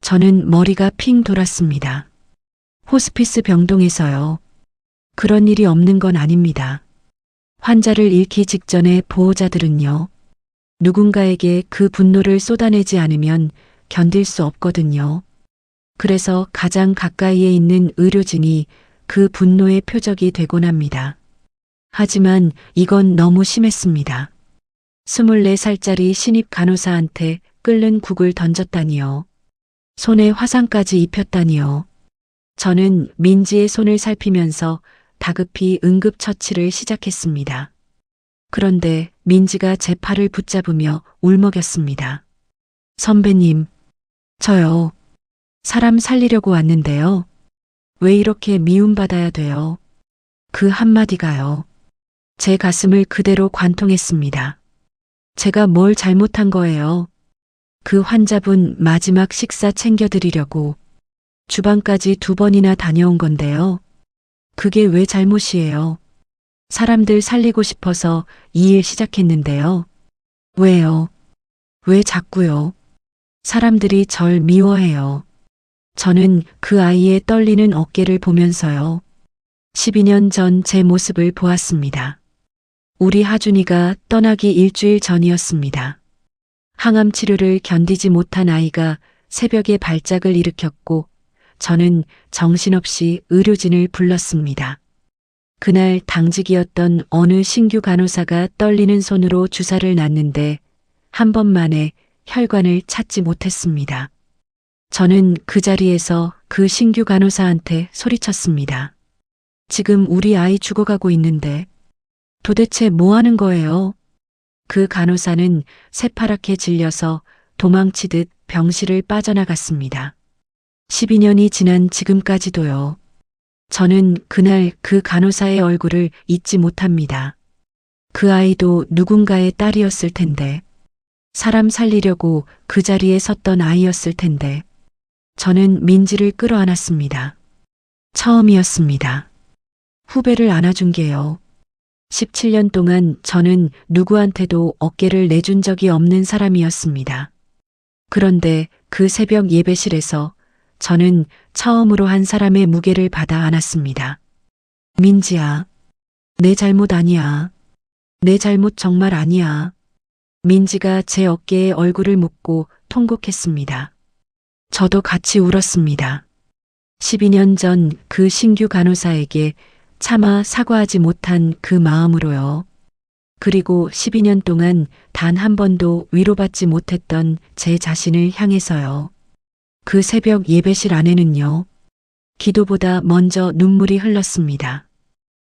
저는 머리가 핑 돌았습니다. 호스피스 병동에서요. 그런 일이 없는 건 아닙니다. 환자를 잃기 직전에 보호자들은요, 누군가에게 그 분노를 쏟아내지 않으면 견딜 수 없거든요. 그래서 가장 가까이에 있는 의료진이 그 분노의 표적이 되곤 합니다. 하지만 이건 너무 심했습니다. 24살짜리 신입 간호사한테 끓는 국을 던졌다니요. 손에 화상까지 입혔다니요. 저는 민지의 손을 살피면서 다급히 응급처치를 시작했습니다. 그런데 민지가 제 팔을 붙잡으며 울먹였습니다. 선배님, 저요. 사람 살리려고 왔는데요. 왜 이렇게 미움받아야 돼요? 그 한마디가요. 제 가슴을 그대로 관통했습니다. 제가 뭘 잘못한 거예요? 그 환자분 마지막 식사 챙겨드리려고 주방까지 2번이나 다녀온 건데요. 그게 왜 잘못이에요? 사람들 살리고 싶어서 이 일 시작했는데요. 왜요? 왜 자꾸요? 사람들이 절 미워해요. 저는 그 아이의 떨리는 어깨를 보면서요. 12년 전 제 모습을 보았습니다. 우리 하준이가 떠나기 일주일 전이었습니다. 항암 치료를 견디지 못한 아이가 새벽에 발작을 일으켰고 저는 정신없이 의료진을 불렀습니다. 그날 당직이었던 어느 신규 간호사가 떨리는 손으로 주사를 놨는데 한 번 만에 혈관을 찾지 못했습니다. 저는 그 자리에서 그 신규 간호사한테 소리쳤습니다. 지금 우리 아이 죽어가고 있는데 도대체 뭐 하는 거예요? 그 간호사는 새파랗게 질려서 도망치듯 병실을 빠져나갔습니다. 12년이 지난 지금까지도요. 저는 그날 그 간호사의 얼굴을 잊지 못합니다. 그 아이도 누군가의 딸이었을 텐데, 사람 살리려고 그 자리에 섰던 아이였을 텐데, 저는 민지를 끌어안았습니다. 처음이었습니다. 후배를 안아준 게요. 17년 동안 저는 누구한테도 어깨를 내준 적이 없는 사람이었습니다. 그런데 그 새벽 예배실에서 저는 처음으로 한 사람의 무게를 받아 안았습니다. 민지야, 내 잘못 아니야. 내 잘못 정말 아니야. 민지가 제 어깨에 얼굴을 묻고 통곡했습니다. 저도 같이 울었습니다. 12년 전 그 신규 간호사에게 차마 사과하지 못한 그 마음으로요. 그리고 12년 동안 단 한 번도 위로받지 못했던 제 자신을 향해서요. 그 새벽 예배실 안에는요. 기도보다 먼저 눈물이 흘렀습니다.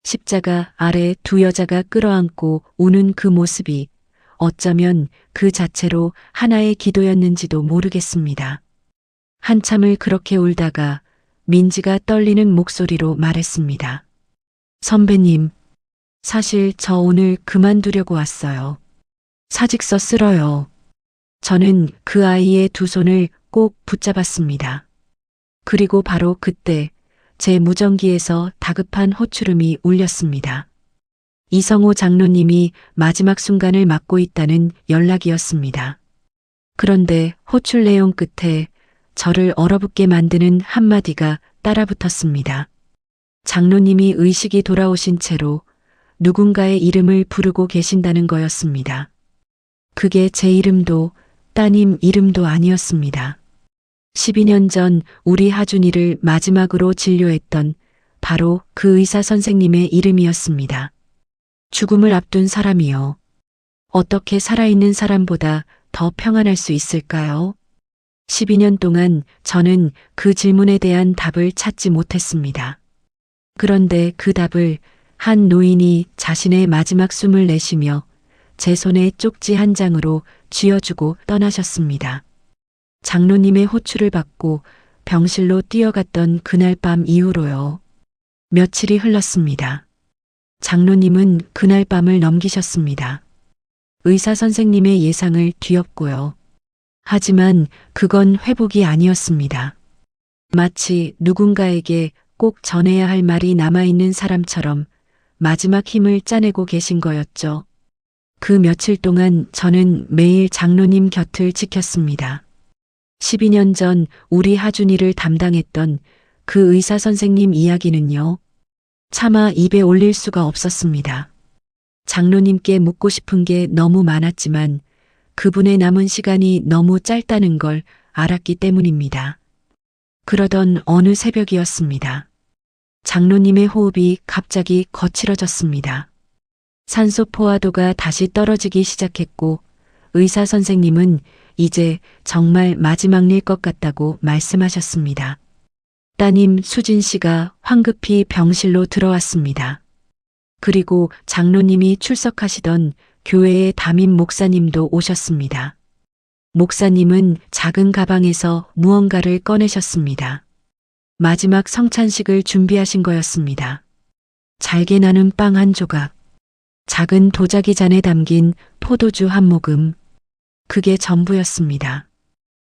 십자가 아래 두 여자가 끌어안고 우는 그 모습이 어쩌면 그 자체로 하나의 기도였는지도 모르겠습니다. 한참을 그렇게 울다가 민지가 떨리는 목소리로 말했습니다. 선배님, 사실 저 오늘 그만두려고 왔어요. 사직서 쓸어요. 저는 그 아이의 두 손을 꼭 붙잡았습니다. 그리고 바로 그때 제 무전기에서 다급한 호출음이 울렸습니다. 이성호 장로님이 마지막 순간을 맞고 있다는 연락이었습니다. 그런데 호출 내용 끝에 저를 얼어붙게 만드는 한마디가 따라붙었습니다. 장로님이 의식이 돌아오신 채로 누군가의 이름을 부르고 계신다는 거였습니다. 그게 제 이름도 따님 이름도 아니었습니다. 12년 전 우리 하준이를 마지막으로 진료했던 바로 그 의사 선생님의 이름이었습니다. 죽음을 앞둔 사람이요. 어떻게 살아있는 사람보다 더 평안할 수 있을까요? 12년 동안 저는 그 질문에 대한 답을 찾지 못했습니다. 그런데 그 답을 한 노인이 자신의 마지막 숨을 내쉬며 제 손에 쪽지 한 장으로 쥐어주고 떠나셨습니다. 장로님의 호출을 받고 병실로 뛰어갔던 그날 밤 이후로요. 며칠이 흘렀습니다. 장로님은 그날 밤을 넘기셨습니다. 의사 선생님의 예상을 뒤엎고요. 하지만 그건 회복이 아니었습니다. 마치 누군가에게 꼭 전해야 할 말이 남아있는 사람처럼 마지막 힘을 짜내고 계신 거였죠. 그 며칠 동안 저는 매일 장로님 곁을 지켰습니다. 12년 전 우리 하준이를 담당했던 그 의사 선생님 이야기는요. 차마 입에 올릴 수가 없었습니다. 장로님께 묻고 싶은 게 너무 많았지만 그분의 남은 시간이 너무 짧다는 걸 알았기 때문입니다. 그러던 어느 새벽이었습니다. 장로님의 호흡이 갑자기 거칠어졌습니다. 산소 포화도가 다시 떨어지기 시작했고 의사 선생님은 이제 정말 마지막일 것 같다고 말씀하셨습니다. 따님 수진 씨가 황급히 병실로 들어왔습니다. 그리고 장로님이 출석하시던 교회의 담임 목사님도 오셨습니다. 목사님은 작은 가방에서 무언가를 꺼내셨습니다. 마지막 성찬식을 준비하신 거였습니다. 잘게 나눈 빵 한 조각, 작은 도자기 잔에 담긴 포도주 한 모금, 그게 전부였습니다.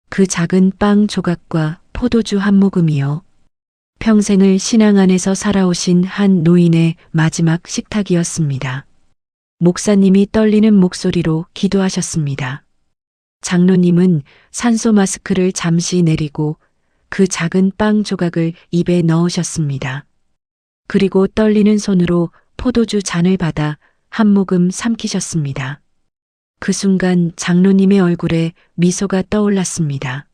그 작은 빵 조각과 포도주 한 모금이요. 평생을 신앙 안에서 살아오신 한 노인의 마지막 식탁이었습니다. 목사님이 떨리는 목소리로 기도하셨습니다. 장로님은 산소 마스크를 잠시 내리고 그 작은 빵 조각을 입에 넣으셨습니다. 그리고 떨리는 손으로 포도주 잔을 받아 한 모금 삼키셨습니다. 그 순간 장로님의 얼굴에 미소가 떠올랐습니다.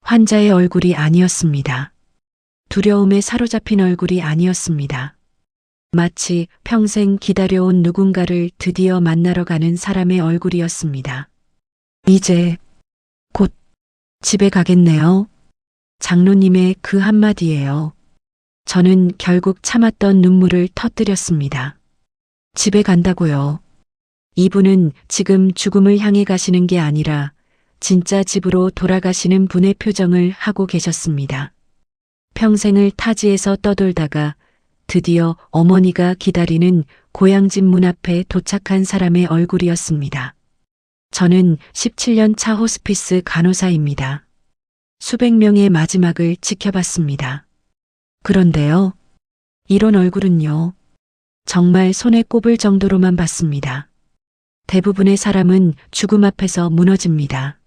환자의 얼굴이 아니었습니다. 두려움에 사로잡힌 얼굴이 아니었습니다. 마치 평생 기다려온 누군가를 드디어 만나러 가는 사람의 얼굴이었습니다. 이제 곧 집에 가겠네요. 장로님의 그 한마디예요. 저는 결국 참았던 눈물을 터뜨렸습니다. 집에 간다고요. 이분은 지금 죽음을 향해 가시는 게 아니라 진짜 집으로 돌아가시는 분의 표정을 하고 계셨습니다. 평생을 타지에서 떠돌다가 드디어 어머니가 기다리는 고향집 문 앞에 도착한 사람의 얼굴이었습니다. 저는 17년 차 호스피스 간호사입니다. 수백 명의 마지막을 지켜봤습니다. 그런데요, 이런 얼굴은요, 정말 손에 꼽을 정도로만 봤습니다. 대부분의 사람은 죽음 앞에서 무너집니다.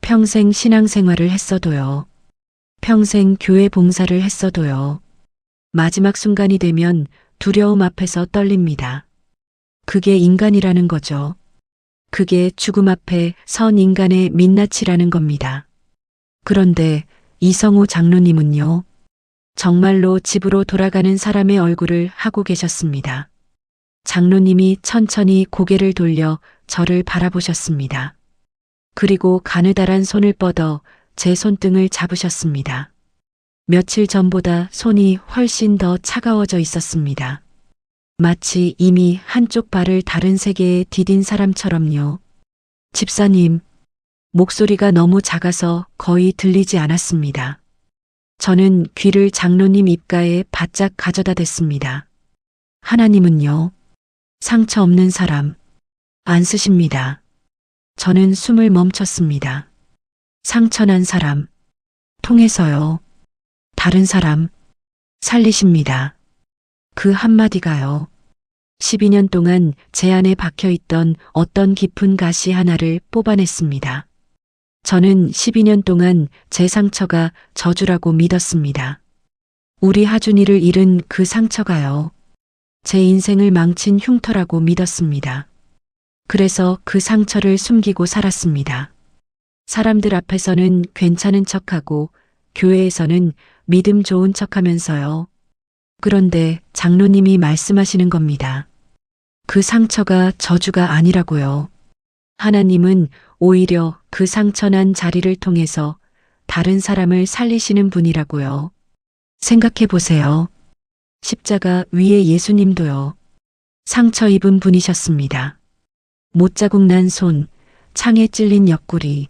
평생 신앙생활을 했어도요. 평생 교회 봉사를 했어도요. 마지막 순간이 되면 두려움 앞에서 떨립니다. 그게 인간이라는 거죠. 그게 죽음 앞에 선 인간의 민낯이라는 겁니다. 그런데 이성우 장로님은요, 정말로 집으로 돌아가는 사람의 얼굴을 하고 계셨습니다. 장로님이 천천히 고개를 돌려 저를 바라보셨습니다. 그리고 가느다란 손을 뻗어 제 손등을 잡으셨습니다. 며칠 전보다 손이 훨씬 더 차가워져 있었습니다. 마치 이미 한쪽 발을 다른 세계에 디딘 사람처럼요. 집사님, 목소리가 너무 작아서 거의 들리지 않았습니다. 저는 귀를 장로님 입가에 바짝 가져다 댔습니다. 하나님은요, 상처 없는 사람 안 쓰십니다. 저는 숨을 멈췄습니다. 상처난 사람 통해서요, 다른 사람 살리십니다. 그 한마디가요, 12년 동안 제 안에 박혀있던 어떤 깊은 가시 하나를 뽑아냈습니다. 저는 12년 동안 제 상처가 저주라고 믿었습니다. 우리 하준이를 잃은 그 상처가요, 제 인생을 망친 흉터라고 믿었습니다. 그래서 그 상처를 숨기고 살았습니다. 사람들 앞에서는 괜찮은 척하고 교회에서는 믿음 좋은 척하면서요. 그런데 장로님이 말씀하시는 겁니다. 그 상처가 저주가 아니라고요. 하나님은 오히려 그 상처난 자리를 통해서 다른 사람을 살리시는 분이라고요. 생각해 보세요. 십자가 위에 예수님도요, 상처 입은 분이셨습니다. 못자국 난 손, 창에 찔린 옆구리.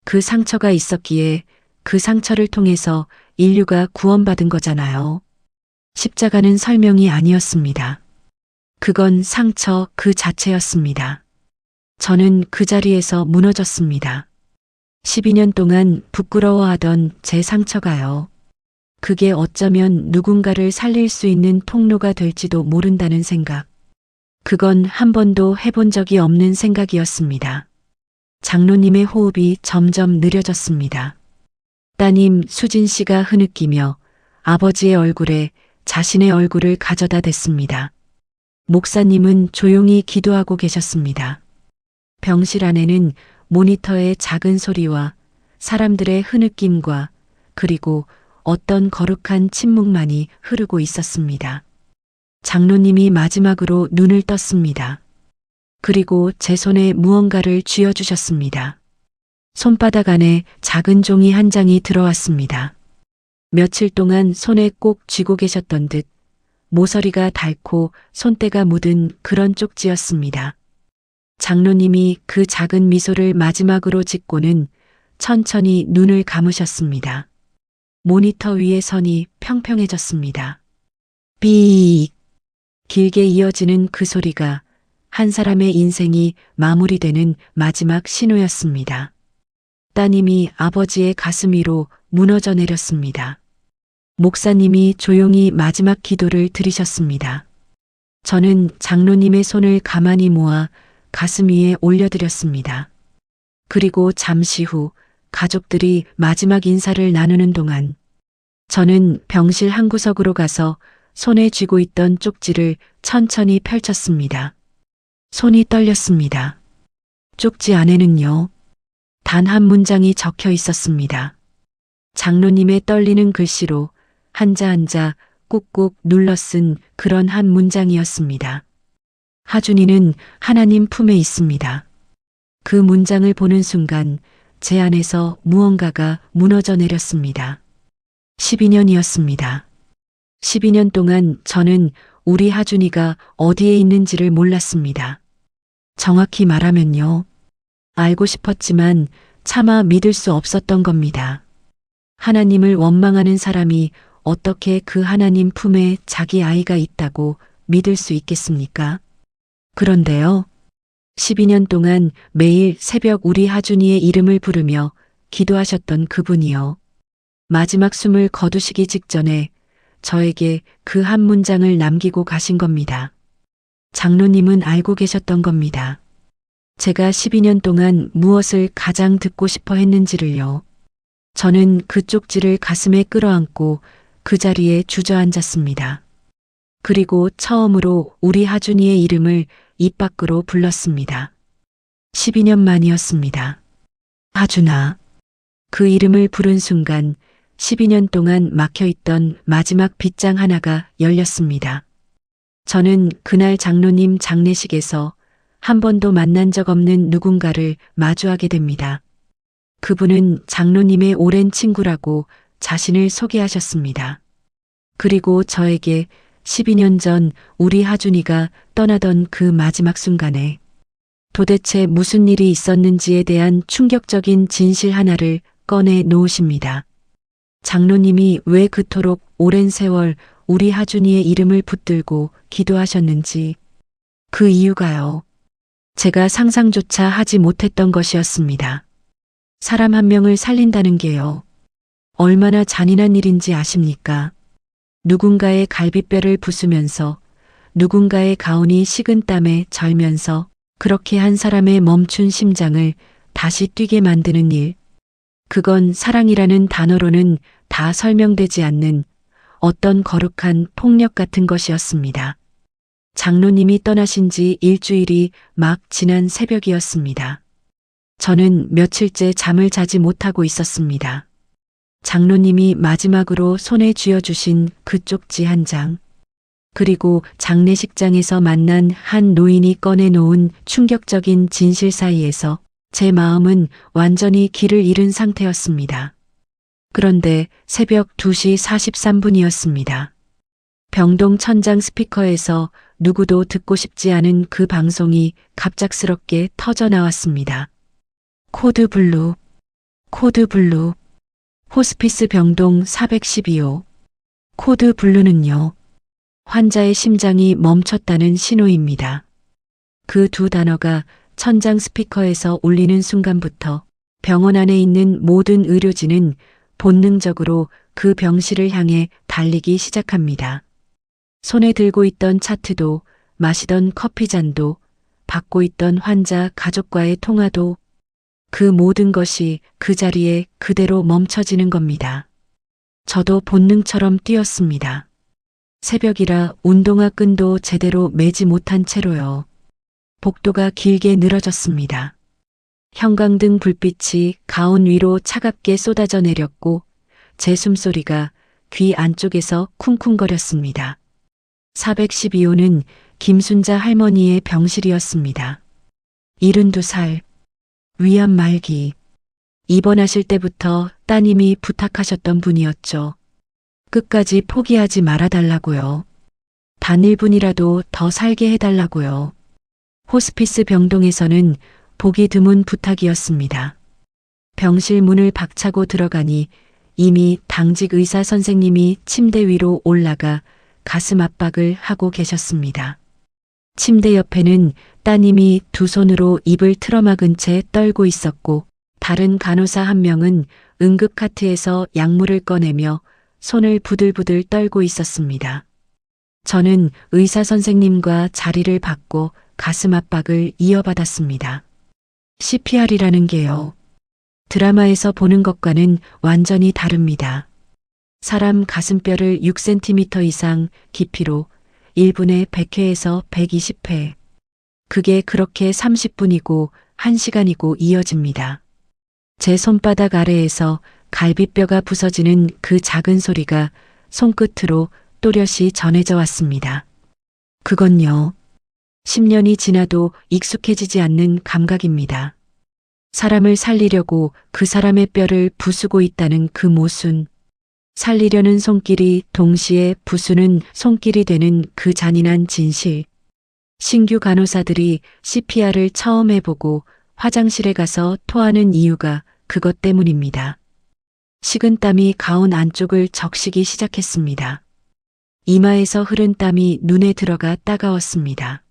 그 상처가 있었기에 그 상처를 통해서 인류가 구원받은 거잖아요. 십자가는 설명이 아니었습니다. 그건 상처 그 자체였습니다. 저는 그 자리에서 무너졌습니다. 12년 동안 부끄러워하던 제 상처가요, 그게 어쩌면 누군가를 살릴 수 있는 통로가 될지도 모른다는 생각. 그건 한 번도 해본 적이 없는 생각이었습니다. 장로님의 호흡이 점점 느려졌습니다. 따님 수진 씨가 흐느끼며 아버지의 얼굴에 자신의 얼굴을 가져다 댔습니다. 목사님은 조용히 기도하고 계셨습니다. 병실 안에는 모니터의 작은 소리와 사람들의 흐느낌과 그리고 어떤 거룩한 침묵만이 흐르고 있었습니다. 장로님이 마지막으로 눈을 떴습니다. 그리고 제 손에 무언가를 쥐어주셨습니다. 손바닥 안에 작은 종이 한 장이 들어왔습니다. 며칠 동안 손에 꼭 쥐고 계셨던 듯 모서리가 닳고 손때가 묻은 그런 쪽지였습니다. 장로님이 그 작은 미소를 마지막으로 짓고는 천천히 눈을 감으셨습니다. 모니터 위의 선이 평평해졌습니다. 삐익. 길게 이어지는 그 소리가 한 사람의 인생이 마무리되는 마지막 신호였습니다. 따님이 아버지의 가슴 위로 무너져 내렸습니다. 목사님이 조용히 마지막 기도를 드리셨습니다. 저는 장로님의 손을 가만히 모아 가슴 위에 올려드렸습니다. 그리고 잠시 후 가족들이 마지막 인사를 나누는 동안 저는 병실 한 구석으로 가서 손에 쥐고 있던 쪽지를 천천히 펼쳤습니다. 손이 떨렸습니다. 쪽지 안에는요. 단 한 문장이 적혀 있었습니다. 장로님의 떨리는 글씨로 한자 한자 꾹꾹 눌러 쓴 그런 한 문장이었습니다. 하준이는 하나님 품에 있습니다. 그 문장을 보는 순간 제 안에서 무언가가 무너져 내렸습니다. 12년이었습니다. 12년 동안 저는 우리 하준이가 어디에 있는지를 몰랐습니다. 정확히 말하면요. 알고 싶었지만 차마 믿을 수 없었던 겁니다. 하나님을 원망하는 사람이 어떻게 그 하나님 품에 자기 아이가 있다고 믿을 수 있겠습니까? 그런데요. 12년 동안 매일 새벽 우리 하준이의 이름을 부르며 기도하셨던 그분이요. 마지막 숨을 거두시기 직전에 저에게 그 한 문장을 남기고 가신 겁니다. 장로님은 알고 계셨던 겁니다. 제가 12년 동안 무엇을 가장 듣고 싶어 했는지를요. 저는 그 쪽지를 가슴에 끌어안고 그 자리에 주저앉았습니다. 그리고 처음으로 우리 하준이의 이름을 입 밖으로 불렀습니다. 12년 만이었습니다. 하준아. 그 이름을 부른 순간 12년 동안 막혀있던 마지막 빗장 하나가 열렸습니다. 저는 그날 장로님 장례식에서 한 번도 만난 적 없는 누군가를 마주하게 됩니다. 그분은 장로님의 오랜 친구라고 자신을 소개하셨습니다. 그리고 저에게 12년 전 우리 하준이가 떠나던 그 마지막 순간에 도대체 무슨 일이 있었는지에 대한 충격적인 진실 하나를 꺼내 놓으십니다. 장로님이 왜 그토록 오랜 세월 우리 하준이의 이름을 붙들고 기도하셨는지 그 이유가요. 제가 상상조차 하지 못했던 것이었습니다. 사람 한 명을 살린다는 게요. 얼마나 잔인한 일인지 아십니까? 누군가의 갈비뼈를 부수면서 누군가의 가온이 식은 땀에 절면서 그렇게 한 사람의 멈춘 심장을 다시 뛰게 만드는 일. 그건 사랑이라는 단어로는 다 설명되지 않는 어떤 거룩한 폭력 같은 것이었습니다. 장로님이 떠나신 지 일주일이 막 지난 새벽이었습니다. 저는 며칠째 잠을 자지 못하고 있었습니다. 장로님이 마지막으로 손에 쥐어주신 그 쪽지 한 장, 그리고 장례식장에서 만난 한 노인이 꺼내놓은 충격적인 진실 사이에서 제 마음은 완전히 길을 잃은 상태였습니다. 그런데 새벽 2시 43분이었습니다. 병동 천장 스피커에서 누구도 듣고 싶지 않은 그 방송이 갑작스럽게 터져 나왔습니다. 코드 블루, 코드 블루, 호스피스 병동 412호. 코드 블루는요, 환자의 심장이 멈췄다는 신호입니다. 그 두 단어가 천장 스피커에서 울리는 순간부터 병원 안에 있는 모든 의료진은 본능적으로 그 병실을 향해 달리기 시작합니다. 손에 들고 있던 차트도, 마시던 커피잔도, 받고 있던 환자 가족과의 통화도, 그 모든 것이 그 자리에 그대로 멈춰지는 겁니다. 저도 본능처럼 뛰었습니다. 새벽이라 운동화 끈도 제대로 매지 못한 채로요. 복도가 길게 늘어졌습니다. 형광등 불빛이 가온 위로 차갑게 쏟아져 내렸고 제 숨소리가 귀 안쪽에서 쿵쿵거렸습니다. 412호는 김순자 할머니의 병실이었습니다. 72살, 위암 말기. 입원하실 때부터 따님이 부탁하셨던 분이었죠. 끝까지 포기하지 말아달라고요. 단 1분이라도 더 살게 해달라고요. 호스피스 병동에서는 보기 드문 부탁이었습니다. 병실 문을 박차고 들어가니 이미 당직 의사 선생님이 침대 위로 올라가 가슴 압박을 하고 계셨습니다. 침대 옆에는 따님이 두 손으로 입을 틀어막은 채 떨고 있었고 다른 간호사 한 명은 응급카트에서 약물을 꺼내며 손을 부들부들 떨고 있었습니다. 저는 의사 선생님과 자리를 받고 가슴 압박을 이어받았습니다. CPR이라는 게요. 드라마에서 보는 것과는 완전히 다릅니다. 사람 가슴뼈를 6cm 이상 깊이로 1분에 100회에서 120회. 그게 그렇게 30분이고 1시간이고 이어집니다. 제 손바닥 아래에서 갈비뼈가 부서지는 그 작은 소리가 손끝으로 또렷이 전해져 왔습니다. 그건요, 10년이 지나도 익숙해지지 않는 감각입니다. 사람을 살리려고 그 사람의 뼈를 부수고 있다는 그 모순, 살리려는 손길이 동시에 부수는 손길이 되는 그 잔인한 진실. 신규 간호사들이 CPR을 처음 해보고 화장실에 가서 토하는 이유가 그것 때문입니다. 식은땀이 가운 안쪽을 적시기 시작했습니다. 이마에서 흐른 땀이 눈에 들어가 따가웠습니다.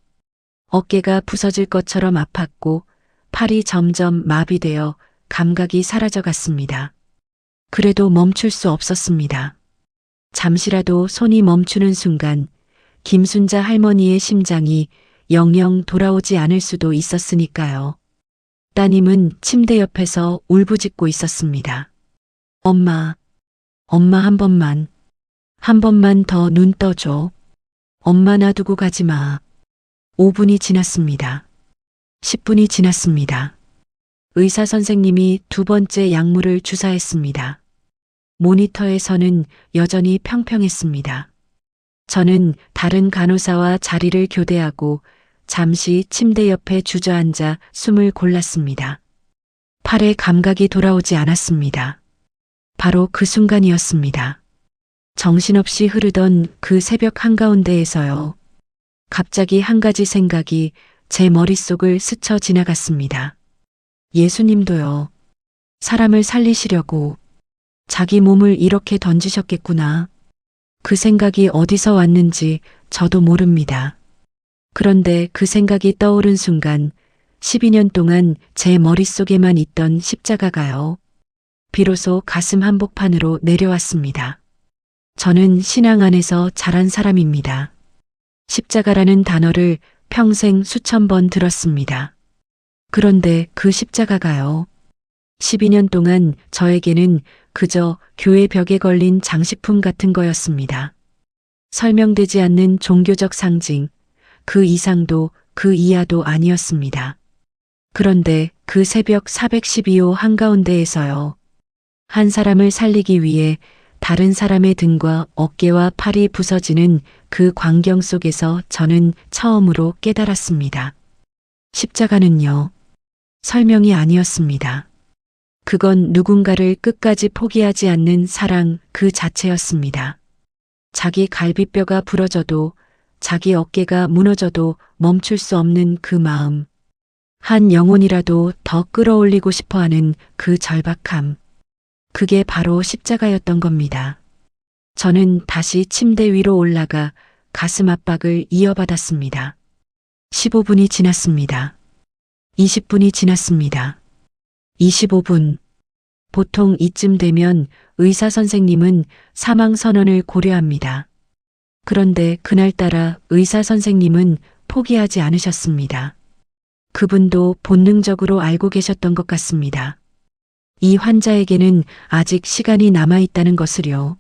어깨가 부서질 것처럼 아팠고 팔이 점점 마비되어 감각이 사라져갔습니다. 그래도 멈출 수 없었습니다. 잠시라도 손이 멈추는 순간 김순자 할머니의 심장이 영영 돌아오지 않을 수도 있었으니까요. 따님은 침대 옆에서 울부짖고 있었습니다. 엄마, 엄마 한 번만 더 눈 떠줘. 엄마 놔두고 가지 마. 5분이 지났습니다. 10분이 지났습니다. 의사 선생님이 두 번째 약물을 주사했습니다. 모니터에서는 여전히 평평했습니다. 저는 다른 간호사와 자리를 교대하고 잠시 침대 옆에 주저앉아 숨을 골랐습니다. 팔에 감각이 돌아오지 않았습니다. 바로 그 순간이었습니다. 정신없이 흐르던 그 새벽 한가운데에서요. 갑자기 한 가지 생각이 제 머릿속을 스쳐 지나갔습니다. 예수님도요. 사람을 살리시려고 자기 몸을 이렇게 던지셨겠구나. 그 생각이 어디서 왔는지 저도 모릅니다. 그런데 그 생각이 떠오른 순간 12년 동안 제 머릿속에만 있던 십자가가요. 비로소 가슴 한복판으로 내려왔습니다. 저는 신앙 안에서 자란 사람입니다. 십자가라는 단어를 평생 수천 번 들었습니다. 그런데 그 십자가가요. 12년 동안 저에게는 그저 교회 벽에 걸린 장식품 같은 거였습니다. 설명되지 않는 종교적 상징, 그 이상도 그 이하도 아니었습니다. 그런데 그 새벽 412호 한가운데에서요. 한 사람을 살리기 위해 다른 사람의 등과 어깨와 팔이 부서지는 그 광경 속에서 저는 처음으로 깨달았습니다. 십자가는요, 설명이 아니었습니다. 그건 누군가를 끝까지 포기하지 않는 사랑 그 자체였습니다. 자기 갈비뼈가 부러져도, 자기 어깨가 무너져도 멈출 수 없는 그 마음. 한 영혼이라도 더 끌어올리고 싶어 하는 그 절박함. 그게 바로 십자가였던 겁니다. 저는 다시 침대 위로 올라가 가슴 압박을 이어받았습니다. 15분이 지났습니다. 20분이 지났습니다. 25분. 보통 이쯤 되면 의사 선생님은 사망 선언을 고려합니다. 그런데 그날따라 의사 선생님은 포기하지 않으셨습니다. 그분도 본능적으로 알고 계셨던 것 같습니다. 이 환자에게는 아직 시간이 남아있다는 것을요.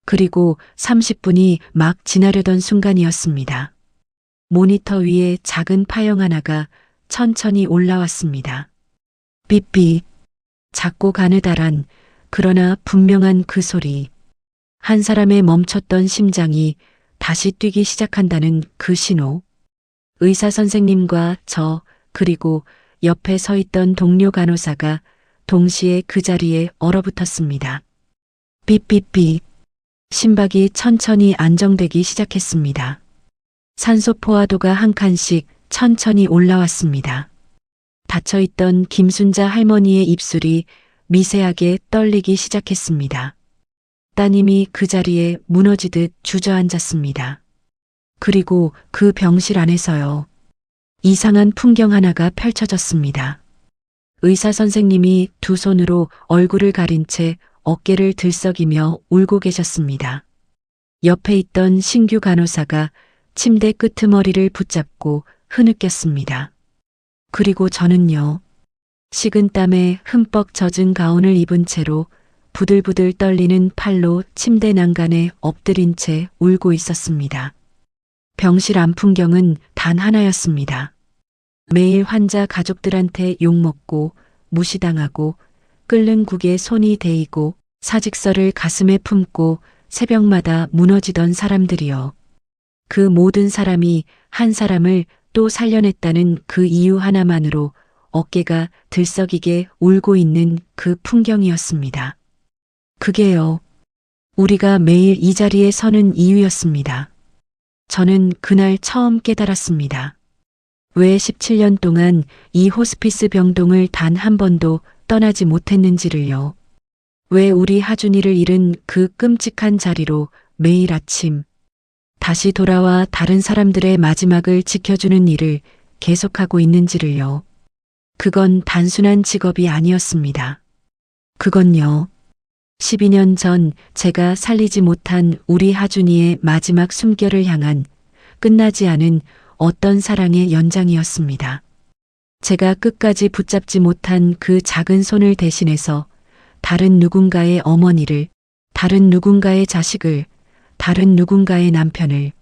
그리고 30분이 막 지나려던 순간이었습니다. 모니터 위에 작은 파형 하나가 천천히 올라왔습니다. 삐삐. 작고 가느다란 그러나 분명한 그 소리. 한 사람의 멈췄던 심장이 다시 뛰기 시작한다는 그 신호. 의사 선생님과 저 그리고 옆에 서 있던 동료 간호사가 동시에 그 자리에 얼어붙었습니다. 삐삐삐. 심박이 천천히 안정되기 시작했습니다. 산소 포화도가 한 칸씩 천천히 올라왔습니다. 닫혀있던 김순자 할머니의 입술이 미세하게 떨리기 시작했습니다. 따님이 그 자리에 무너지듯 주저앉았습니다. 그리고 그 병실 안에서요. 이상한 풍경 하나가 펼쳐졌습니다. 의사 선생님이 두 손으로 얼굴을 가린 채 어깨를 들썩이며 울고 계셨습니다. 옆에 있던 신규 간호사가 침대 끄트머리를 붙잡고 흐느꼈습니다. 그리고 저는요. 식은땀에 흠뻑 젖은 가운을 입은 채로 부들부들 떨리는 팔로 침대 난간에 엎드린 채 울고 있었습니다. 병실 안 풍경은 단 하나였습니다. 매일 환자 가족들한테 욕먹고 무시당하고 끓는 국에 손이 데이고 사직서를 가슴에 품고 새벽마다 무너지던 사람들이요. 그 모든 사람이 한 사람을 또 살려냈다는 그 이유 하나만으로 어깨가 들썩이게 울고 있는 그 풍경이었습니다. 그게요. 우리가 매일 이 자리에 서는 이유였습니다. 저는 그날 처음 깨달았습니다. 왜 17년 동안 이 호스피스 병동을 단 한 번도 떠나지 못했는지를요. 왜 우리 하준이를 잃은 그 끔찍한 자리로 매일 아침 다시 돌아와 다른 사람들의 마지막을 지켜주는 일을 계속하고 있는지를요. 그건 단순한 직업이 아니었습니다. 그건요. 12년 전 제가 살리지 못한 우리 하준이의 마지막 숨결을 향한 끝나지 않은 어떤 사랑의 연장이었습니다. 제가 끝까지 붙잡지 못한 그 작은 손을 대신해서 다른 누군가의 어머니를, 다른 누군가의 자식을, 다른 누군가의 남편을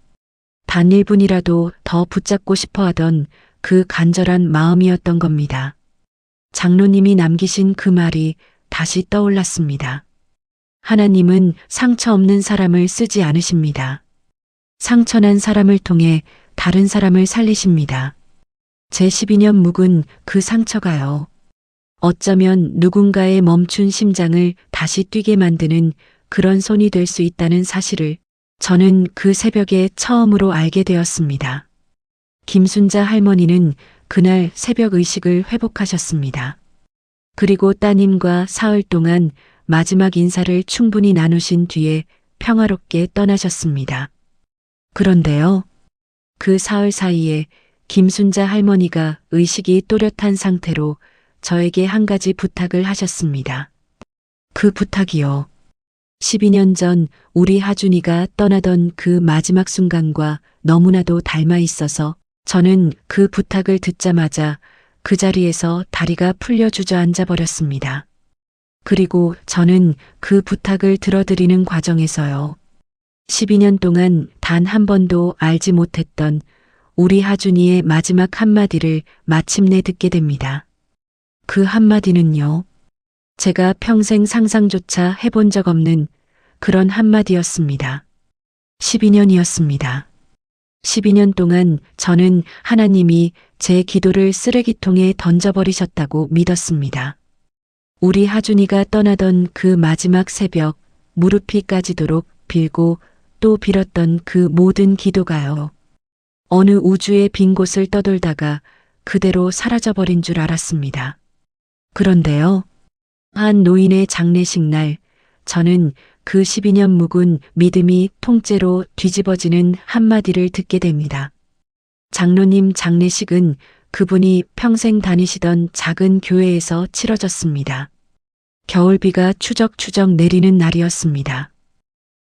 단 1분이라도 더 붙잡고 싶어 하던 그 간절한 마음이었던 겁니다. 장로님이 남기신 그 말이 다시 떠올랐습니다. 하나님은 상처 없는 사람을 쓰지 않으십니다. 상처난 사람을 통해 다른 사람을 살리십니다. 제 12년 묵은 그 상처가요. 어쩌면 누군가의 멈춘 심장을 다시 뛰게 만드는 그런 손이 될 수 있다는 사실을 저는 그 새벽에 처음으로 알게 되었습니다. 김순자 할머니는 그날 새벽 의식을 회복하셨습니다. 그리고 따님과 사흘 동안 마지막 인사를 충분히 나누신 뒤에 평화롭게 떠나셨습니다. 그런데요. 그 사흘 사이에 김순자 할머니가 의식이 또렷한 상태로 저에게 한 가지 부탁을 하셨습니다. 그 부탁이요. 12년 전 우리 하준이가 떠나던 그 마지막 순간과 너무나도 닮아 있어서 저는 그 부탁을 듣자마자 그 자리에서 다리가 풀려 주저앉아 버렸습니다. 그리고 저는 그 부탁을 들어드리는 과정에서요. 12년 동안 단 한 번도 알지 못했던 우리 하준이의 마지막 한마디를 마침내 듣게 됩니다. 그 한마디는요. 제가 평생 상상조차 해본 적 없는 그런 한마디였습니다. 12년이었습니다. 12년 동안 저는 하나님이 제 기도를 쓰레기통에 던져버리셨다고 믿었습니다. 우리 하준이가 떠나던 그 마지막 새벽 무릎이 까지도록 빌고 또 빌었던 그 모든 기도가요. 어느 우주의 빈 곳을 떠돌다가 그대로 사라져버린 줄 알았습니다. 그런데요. 한 노인의 장례식 날 저는 그 12년 묵은 믿음이 통째로 뒤집어지는 한마디를 듣게 됩니다. 장로님 장례식은 그분이 평생 다니시던 작은 교회에서 치러졌습니다. 겨울비가 추적추적 내리는 날이었습니다.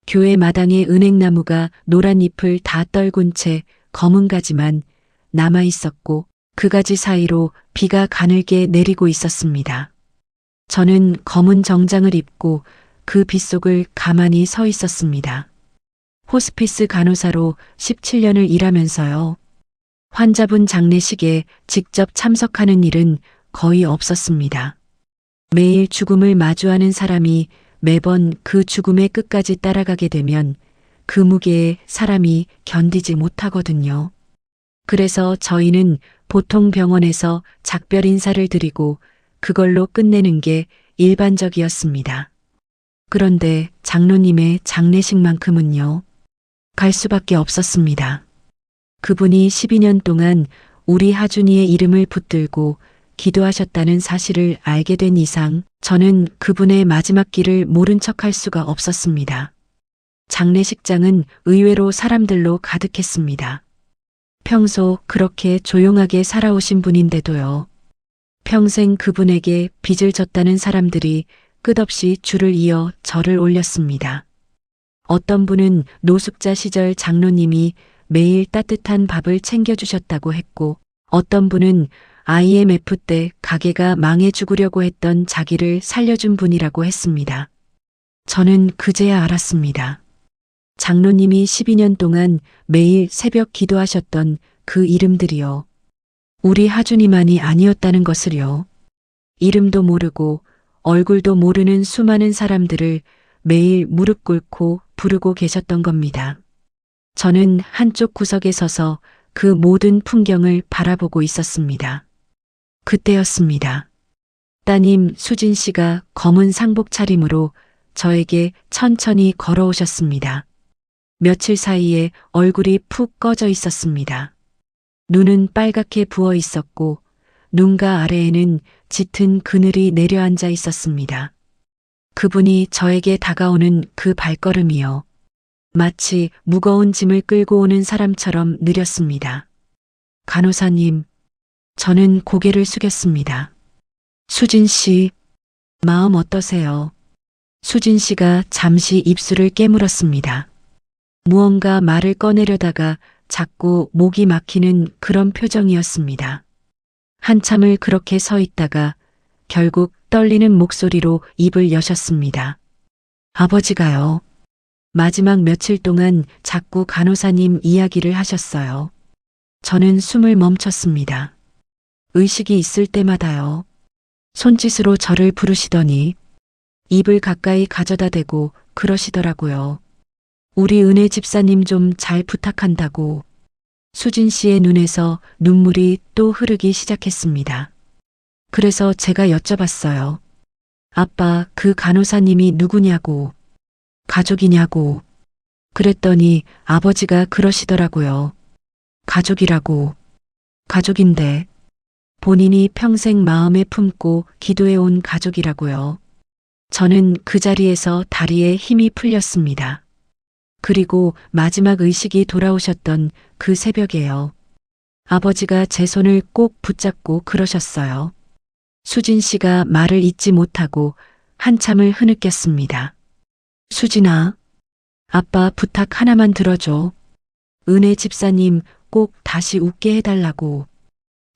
교회 마당에 은행나무가 노란 잎을 다 떨군 채 검은 가지만 남아 있었고 그 가지 사이로 비가 가늘게 내리고 있었습니다. 저는 검은 정장을 입고 그 빗속을 가만히 서 있었습니다. 호스피스 간호사로 17년을 일하면서요. 환자분 장례식에 직접 참석하는 일은 거의 없었습니다. 매일 죽음을 마주하는 사람이 매번 그 죽음의 끝까지 따라가게 되면 그 무게에 사람이 견디지 못하거든요. 그래서 저희는 보통 병원에서 작별 인사를 드리고 그걸로 끝내는 게 일반적이었습니다. 그런데 장로님의 장례식만큼은요. 갈 수밖에 없었습니다. 그분이 12년 동안 우리 하준이의 이름을 붙들고 기도하셨다는 사실을 알게 된 이상 저는 그분의 마지막 길을 모른 척할 수가 없었습니다. 장례식장은 의외로 사람들로 가득했습니다. 평소 그렇게 조용하게 살아오신 분인데도요. 평생 그분에게 빚을 졌다는 사람들이 끝없이 줄을 이어 절을 올렸습니다. 어떤 분은 노숙자 시절 장로님이 매일 따뜻한 밥을 챙겨주셨다고 했고 어떤 분은 IMF 때 가게가 망해 죽으려고 했던 자기를 살려준 분이라고 했습니다. 저는 그제야 알았습니다. 장로님이 12년 동안 매일 새벽 기도하셨던 그 이름들이요. 우리 하준이만이 아니었다는 것을요. 이름도 모르고 얼굴도 모르는 수많은 사람들을 매일 무릎 꿇고 부르고 계셨던 겁니다. 저는 한쪽 구석에 서서 그 모든 풍경을 바라보고 있었습니다. 그때였습니다. 따님 수진 씨가 검은 상복 차림으로 저에게 천천히 걸어오셨습니다. 며칠 사이에 얼굴이 푹 꺼져 있었습니다. 눈은 빨갛게 부어 있었고 눈가 아래에는 짙은 그늘이 내려앉아 있었습니다. 그분이 저에게 다가오는 그 발걸음이요. 마치 무거운 짐을 끌고 오는 사람처럼 느렸습니다. 간호사님, 저는 고개를 숙였습니다. 수진 씨, 마음 어떠세요? 수진 씨가 잠시 입술을 깨물었습니다. 무언가 말을 꺼내려다가 자꾸 목이 막히는 그런 표정이었습니다. 한참을 그렇게 서 있다가 결국 떨리는 목소리로 입을 여셨습니다. 아버지가요. 마지막 며칠 동안 자꾸 간호사님 이야기를 하셨어요. 저는 숨을 멈췄습니다. 의식이 있을 때마다요. 손짓으로 저를 부르시더니 입을 가까이 가져다 대고 그러시더라고요. 우리 은혜 집사님 좀 잘 부탁한다고. 수진 씨의 눈에서 눈물이 또 흐르기 시작했습니다. 그래서 제가 여쭤봤어요. 아빠, 그 간호사님이 누구냐고. 가족이냐고. 그랬더니 아버지가 그러시더라고요. 가족이라고. 가족인데 본인이 평생 마음에 품고 기도해온 가족이라고요. 저는 그 자리에서 다리에 힘이 풀렸습니다. 그리고 마지막 의식이 돌아오셨던 그 새벽에요. 아버지가 제 손을 꼭 붙잡고 그러셨어요. 수진 씨가 말을 잇지 못하고 한참을 흐느꼈습니다. 수진아, 아빠 부탁 하나만 들어줘. 은혜 집사님 꼭 다시 웃게 해달라고.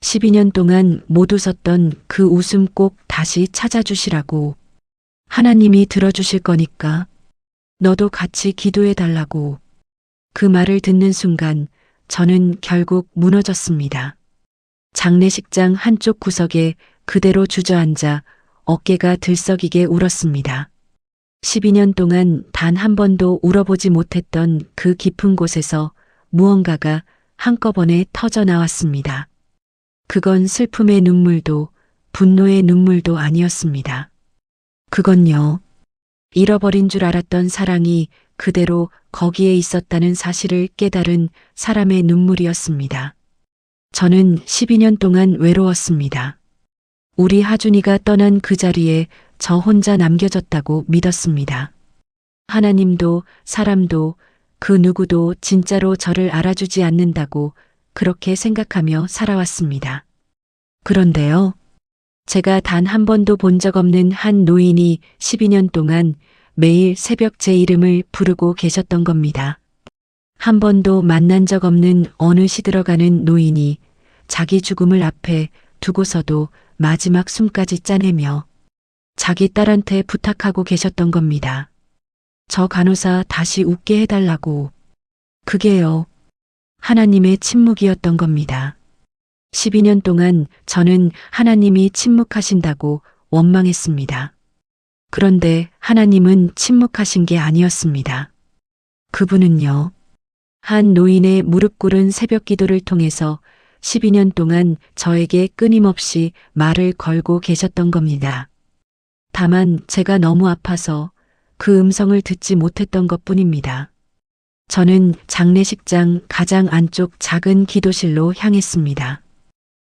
12년 동안 못 웃었던 그 웃음 꼭 다시 찾아주시라고. 하나님이 들어주실 거니까 너도 같이 기도해 달라고. 그 말을 듣는 순간 저는 결국 무너졌습니다. 장례식장 한쪽 구석에 그대로 주저앉아 어깨가 들썩이게 울었습니다. 12년 동안 단 한 번도 울어보지 못했던 그 깊은 곳에서 무언가가 한꺼번에 터져 나왔습니다. 그건 슬픔의 눈물도 분노의 눈물도 아니었습니다. 그건요, 잃어버린 줄 알았던 사랑이 그대로 거기에 있었다는 사실을 깨달은 사람의 눈물이었습니다. 저는 12년 동안 외로웠습니다. 우리 하준이가 떠난 그 자리에 저 혼자 남겨졌다고 믿었습니다. 하나님도 사람도 그 누구도 진짜로 저를 알아주지 않는다고 그렇게 생각하며 살아왔습니다. 그런데요, 제가 단 한 번도 본 적 없는 한 노인이 12년 동안 매일 새벽 제 이름을 부르고 계셨던 겁니다. 한 번도 만난 적 없는 어느 시들어가는 노인이 자기 죽음을 앞에 두고서도 마지막 숨까지 짜내며 자기 딸한테 부탁하고 계셨던 겁니다. 저 간호사 다시 웃게 해달라고. 그게요, 하나님의 침묵이었던 겁니다. 12년 동안 저는 하나님이 침묵하신다고 원망했습니다. 그런데 하나님은 침묵하신 게 아니었습니다. 그분은요, 한 노인의 무릎 꿇은 새벽 기도를 통해서 12년 동안 저에게 끊임없이 말을 걸고 계셨던 겁니다. 다만 제가 너무 아파서 그 음성을 듣지 못했던 것뿐입니다. 저는 장례식장 가장 안쪽 작은 기도실로 향했습니다.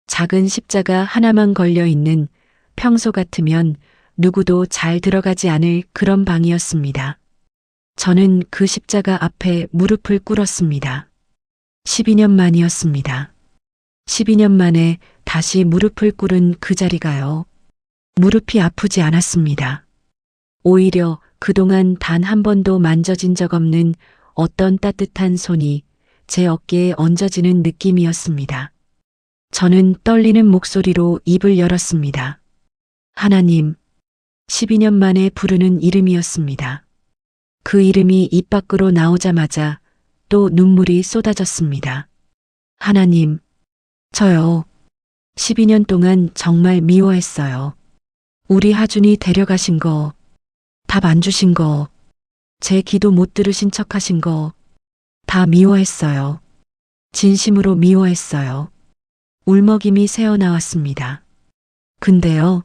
작은 십자가 하나만 걸려 있는 평소 같으면 누구도 잘 들어가지 않을 그런 방이었습니다. 저는 그 십자가 앞에 무릎을 꿇었습니다. 12년 만이었습니다. 12년 만에 다시 무릎을 꿇은 그 자리가요. 무릎이 아프지 않았습니다. 오히려 그동안 단 한 번도 만져진 적 없는 어떤 따뜻한 손이 제 어깨에 얹어지는 느낌이었습니다. 저는 떨리는 목소리로 입을 열었습니다. 하나님, 12년 만에 부르는 이름이었습니다. 그 이름이 입 밖으로 나오자마자 또 눈물이 쏟아졌습니다. 하나님, 저요. 12년 동안 정말 미워했어요. 우리 하준이 데려가신 거, 답 안 주신 거, 제 기도 못 들으신 척 하신 거, 다 미워했어요. 진심으로 미워했어요. 울먹임이 새어나왔습니다. 근데요,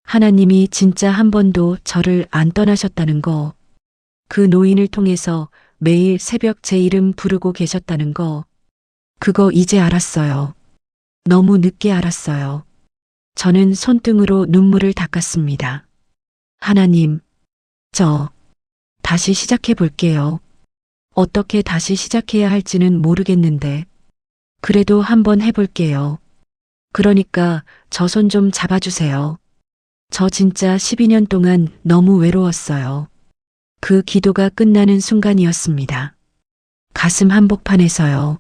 하나님이 진짜 한 번도 저를 안 떠나셨다는 거, 그 노인을 통해서 매일 새벽 제 이름 부르고 계셨다는 거, 그거 이제 알았어요. 너무 늦게 알았어요. 저는 손등으로 눈물을 닦았습니다. 하나님, 저 다시 시작해 볼게요. 어떻게 다시 시작해야 할지는 모르겠는데, 그래도 한번 해볼게요. 그러니까 저 손 좀 잡아주세요. 저 진짜 12년 동안 너무 외로웠어요. 그 기도가 끝나는 순간이었습니다. 가슴 한복판에서요.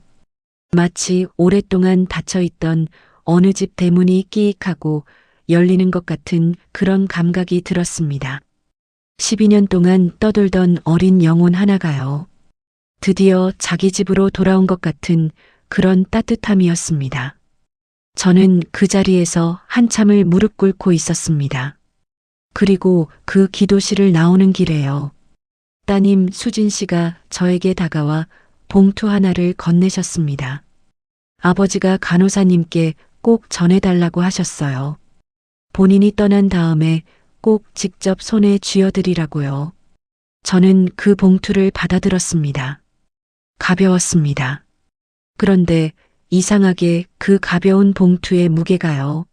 마치 오랫동안 닫혀있던 어느 집 대문이 끼익하고 열리는 것 같은 그런 감각이 들었습니다. 12년 동안 떠돌던 어린 영혼 하나가요. 드디어 자기 집으로 돌아온 것 같은 그런 따뜻함이었습니다. 저는 그 자리에서 한참을 무릎 꿇고 있었습니다. 그리고 그 기도실을 나오는 길에요. 따님 수진 씨가 저에게 다가와 봉투 하나를 건네셨습니다. 아버지가 간호사님께 꼭 전해달라고 하셨어요. 본인이 떠난 다음에 꼭 직접 손에 쥐어드리라고요. 저는 그 봉투를 받아들었습니다. 가벼웠습니다. 그런데 이상하게 그 가벼운 봉투의 무게가요.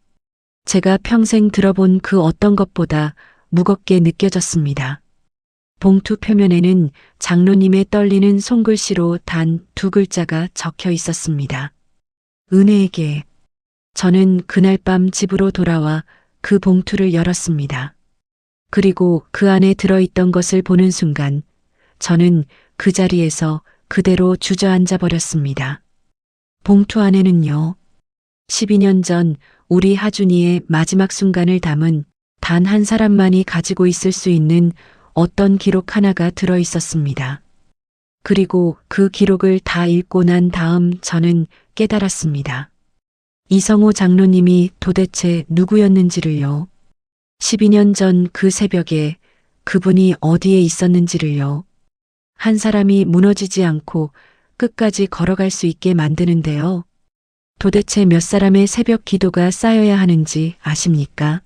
제가 평생 들어본 그 어떤 것보다 무겁게 느껴졌습니다. 봉투 표면에는 장로님의 떨리는 손글씨로 단 2글자가 적혀 있었습니다. 은혜에게. 저는 그날 밤 집으로 돌아와 그 봉투를 열었습니다. 그리고 그 안에 들어있던 것을 보는 순간 저는 그 자리에서 그대로 주저앉아 버렸습니다. 봉투 안에는요. 12년 전 우리 하준이의 마지막 순간을 담은 단 한 사람만이 가지고 있을 수 있는 어떤 기록 하나가 들어 있었습니다. 그리고 그 기록을 다 읽고 난 다음 저는 깨달았습니다. 이성호 장로님이 도대체 누구였는지를요. 12년 전 그 새벽에 그분이 어디에 있었는지를요. 한 사람이 무너지지 않고 끝까지 걸어갈 수 있게 만드는데요. 도대체 몇 사람의 새벽 기도가 쌓여야 하는지 아십니까?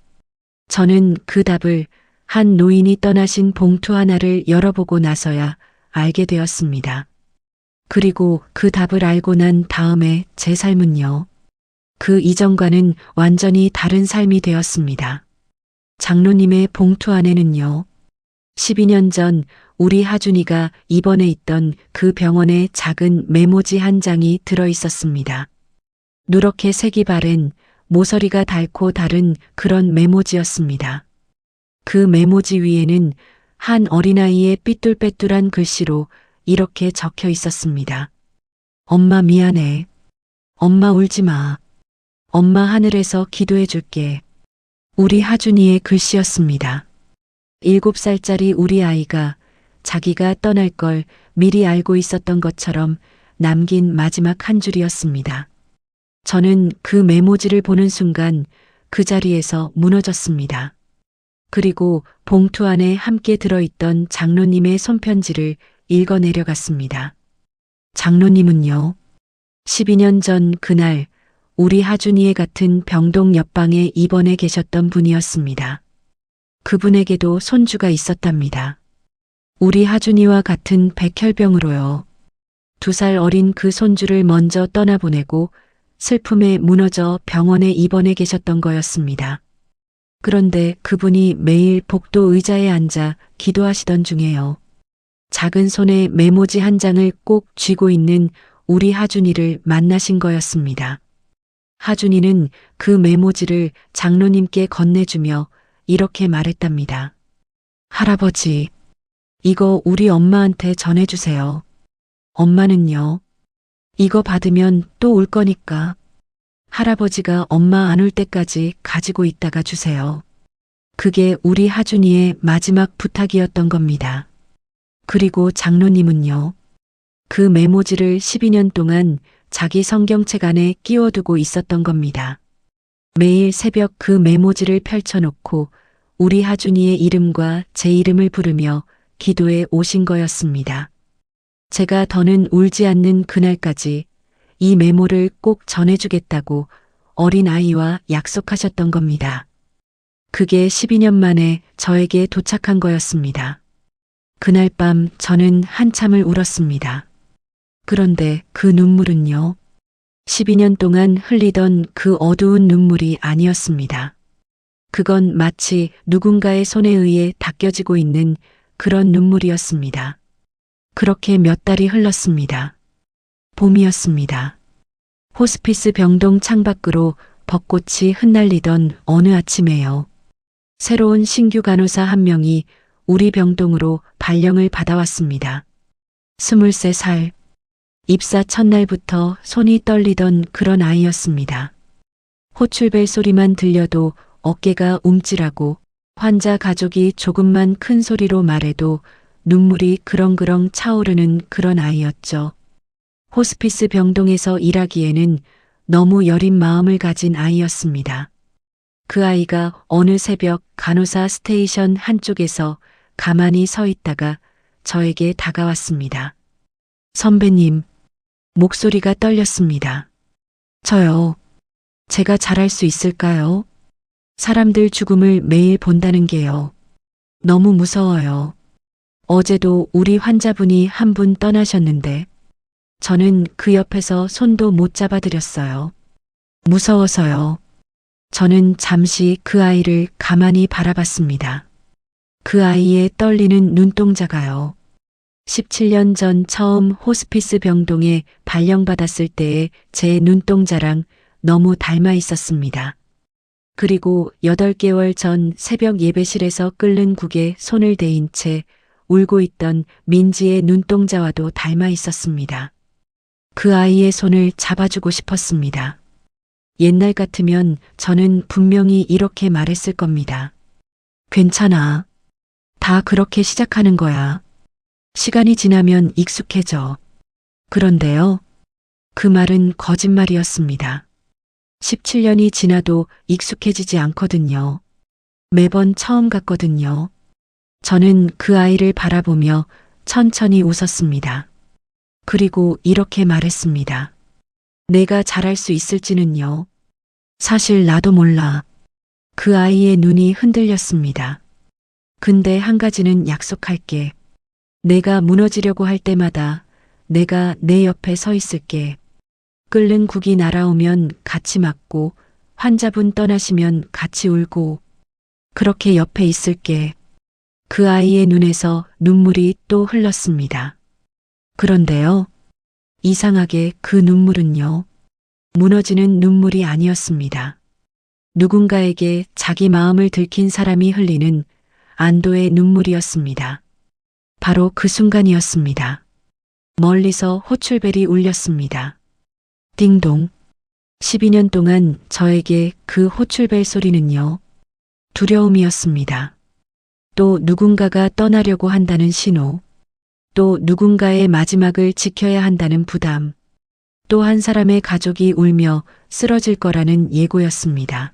저는 그 답을 한 노인이 떠나신 봉투 하나를 열어보고 나서야 알게 되었습니다. 그리고 그 답을 알고 난 다음에 제 삶은요. 그 이전과는 완전히 다른 삶이 되었습니다. 장로님의 봉투 안에는요. 12년 전 우리 하준이가 입원해 있던 그 병원의 작은 메모지 한 장이 들어 있었습니다. 누렇게 색이 바랜 모서리가 닳고 다른 그런 메모지였습니다. 그 메모지 위에는 한 어린아이의 삐뚤빼뚤한 글씨로 이렇게 적혀 있었습니다. 엄마 미안해. 엄마 울지 마. 엄마 하늘에서 기도해 줄게. 우리 하준이의 글씨였습니다. 7살짜리 우리 아이가 자기가 떠날 걸 미리 알고 있었던 것처럼 남긴 마지막 한 줄이었습니다. 저는 그 메모지를 보는 순간 그 자리에서 무너졌습니다. 그리고 봉투 안에 함께 들어있던 장로님의 손편지를 읽어 내려갔습니다. 장로님은요. 12년 전 그날 우리 하준이의 같은 병동 옆방에 입원해 계셨던 분이었습니다. 그분에게도 손주가 있었답니다. 우리 하준이와 같은 백혈병으로요. 2살 어린 그 손주를 먼저 떠나보내고 슬픔에 무너져 병원에 입원해 계셨던 거였습니다. 그런데 그분이 매일 복도 의자에 앉아 기도하시던 중에요. 작은 손에 메모지 한 장을 꼭 쥐고 있는 우리 하준이를 만나신 거였습니다. 하준이는 그 메모지를 장로님께 건네주며 이렇게 말했답니다. 할아버지, 이거 우리 엄마한테 전해주세요. 엄마는요. 이거 받으면 또 울 거니까 할아버지가 엄마 안 올 때까지 가지고 있다가 주세요. 그게 우리 하준이의 마지막 부탁이었던 겁니다. 그리고 장로님은요. 그 메모지를 12년 동안 자기 성경책 안에 끼워두고 있었던 겁니다. 매일 새벽 그 메모지를 펼쳐놓고 우리 하준이의 이름과 제 이름을 부르며 기도에 오신 거였습니다. 제가 더는 울지 않는 그날까지 이 메모를 꼭 전해주겠다고 어린 아이와 약속하셨던 겁니다. 그게 12년 만에 저에게 도착한 거였습니다. 그날 밤 저는 한참을 울었습니다. 그런데 그 눈물은요, 12년 동안 흘리던 그 어두운 눈물이 아니었습니다. 그건 마치 누군가의 손에 의해 닦여지고 있는 그런 눈물이었습니다. 그렇게 몇 달이 흘렀습니다. 봄이었습니다. 호스피스 병동 창밖으로 벚꽃이 흩날리던 어느 아침에요. 새로운 신규 간호사 한 명이 우리 병동으로 발령을 받아왔습니다. 23살. 입사 첫날부터 손이 떨리던 그런 아이였습니다. 호출벨 소리만 들려도 어깨가 움찔하고 환자 가족이 조금만 큰 소리로 말해도 눈물이 그렁그렁 차오르는 그런 아이였죠. 호스피스 병동에서 일하기에는 너무 여린 마음을 가진 아이였습니다. 그 아이가 어느 새벽 간호사 스테이션 한쪽에서 가만히 서 있다가 저에게 다가왔습니다. 선배님, 목소리가 떨렸습니다. 저요. 제가 잘할 수 있을까요? 사람들 죽음을 매일 본다는 게요. 너무 무서워요. 어제도 우리 환자분이 한 분 떠나셨는데 저는 그 옆에서 손도 못 잡아드렸어요. 무서워서요. 저는 잠시 그 아이를 가만히 바라봤습니다. 그 아이의 떨리는 눈동자가요. 17년 전 처음 호스피스 병동에 발령받았을 때의 제 눈동자랑 너무 닮아 있었습니다. 그리고 8개월 전 새벽 예배실에서 끓는 국에 손을 대인 채 울고 있던 민지의 눈동자와도 닮아 있었습니다. 그 아이의 손을 잡아주고 싶었습니다. 옛날 같으면 저는 분명히 이렇게 말했을 겁니다. 괜찮아. 다 그렇게 시작하는 거야. 시간이 지나면 익숙해져. 그런데요. 그 말은 거짓말이었습니다. 17년이 지나도 익숙해지지 않거든요. 매번 처음 같거든요. 저는 그 아이를 바라보며 천천히 웃었습니다. 그리고 이렇게 말했습니다. 내가 잘할 수 있을지는요. 사실 나도 몰라. 그 아이의 눈이 흔들렸습니다. 근데 한 가지는 약속할게. 내가 무너지려고 할 때마다 내가 내 옆에 서 있을게. 끓는 국이 날아오면 같이 맞고 환자분 떠나시면 같이 울고 그렇게 옆에 있을게. 그 아이의 눈에서 눈물이 또 흘렀습니다. 그런데요. 이상하게 그 눈물은요. 무너지는 눈물이 아니었습니다. 누군가에게 자기 마음을 들킨 사람이 흘리는 안도의 눈물이었습니다. 바로 그 순간이었습니다. 멀리서 호출벨이 울렸습니다. 띵동. 12년 동안 저에게 그 호출벨 소리는요. 두려움이었습니다. 또 누군가가 떠나려고 한다는 신호. 또 누군가의 마지막을 지켜야 한다는 부담. 또 한 사람의 가족이 울며 쓰러질 거라는 예고였습니다.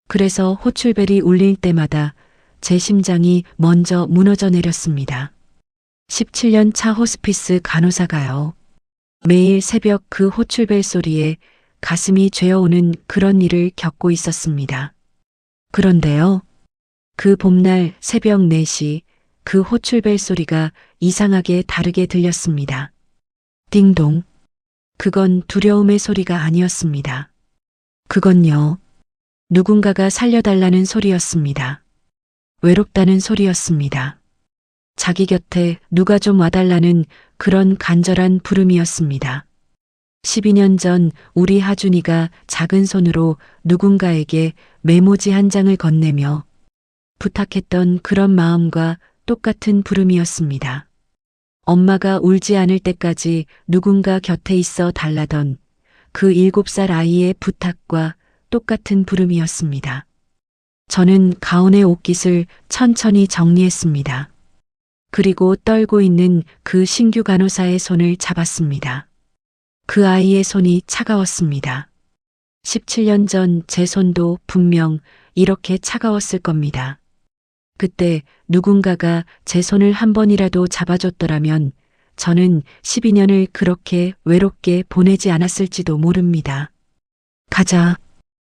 그래서 호출벨이 울릴 때마다 제 심장이 먼저 무너져 내렸습니다. 17년 차 호스피스 간호사가요. 매일 새벽 그 호출벨 소리에 가슴이 죄어오는 그런 일을 겪고 있었습니다. 그런데요. 그 봄날 새벽 4시 그 호출벨 소리가 이상하게 다르게 들렸습니다. 띵동. 그건 두려움의 소리가 아니었습니다. 그건요. 누군가가 살려달라는 소리였습니다. 외롭다는 소리였습니다. 자기 곁에 누가 좀 와달라는 그런 간절한 부름이었습니다. 12년 전 우리 하준이가 작은 손으로 누군가에게 메모지 한 장을 건네며 부탁했던 그런 마음과 똑같은 부름이었습니다. 엄마가 울지 않을 때까지 누군가 곁에 있어 달라던 그 7살 아이의 부탁과 똑같은 부름이었습니다. 저는 가운의 옷깃을 천천히 정리했습니다. 그리고 떨고 있는 그 신규 간호사의 손을 잡았습니다. 그 아이의 손이 차가웠습니다. 17년 전 제 손도 분명 이렇게 차가웠을 겁니다. 그때 누군가가 제 손을 한 번이라도 잡아줬더라면 저는 12년을 그렇게 외롭게 보내지 않았을지도 모릅니다. 가자.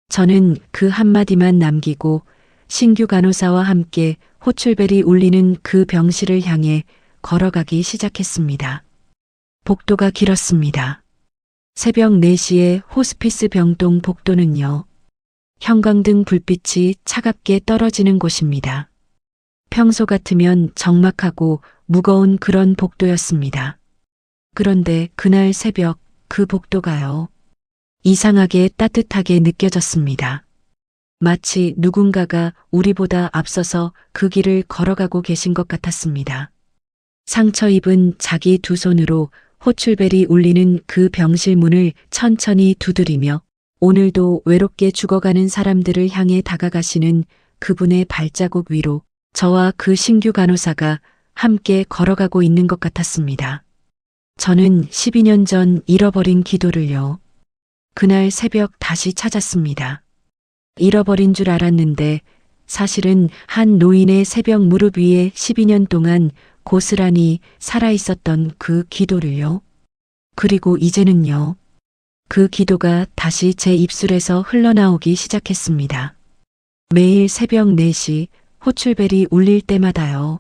저는 그 한마디만 남기고 신규 간호사와 함께 호출벨이 울리는 그 병실을 향해 걸어가기 시작했습니다. 복도가 길었습니다. 새벽 4시에 호스피스 병동 복도는요. 형광등 불빛이 차갑게 떨어지는 곳입니다. 평소 같으면 적막하고 무거운 그런 복도였습니다. 그런데 그날 새벽 그 복도가요. 이상하게 따뜻하게 느껴졌습니다. 마치 누군가가 우리보다 앞서서 그 길을 걸어가고 계신 것 같았습니다. 상처 입은 자기 두 손으로 호출벨이 울리는 그 병실 문을 천천히 두드리며 오늘도 외롭게 죽어가는 사람들을 향해 다가가시는 그분의 발자국 위로 저와 그 신규 간호사가 함께 걸어가고 있는 것 같았습니다. 저는 12년 전 잃어버린 기도를요. 그날 새벽 다시 찾았습니다. 잃어버린 줄 알았는데 사실은 한 노인의 새벽 무릎 위에 12년 동안 고스란히 살아있었던 그 기도를요. 그리고 이제는요. 그 기도가 다시 제 입술에서 흘러나오기 시작했습니다. 매일 새벽 4시 호출벨이 울릴 때마다요.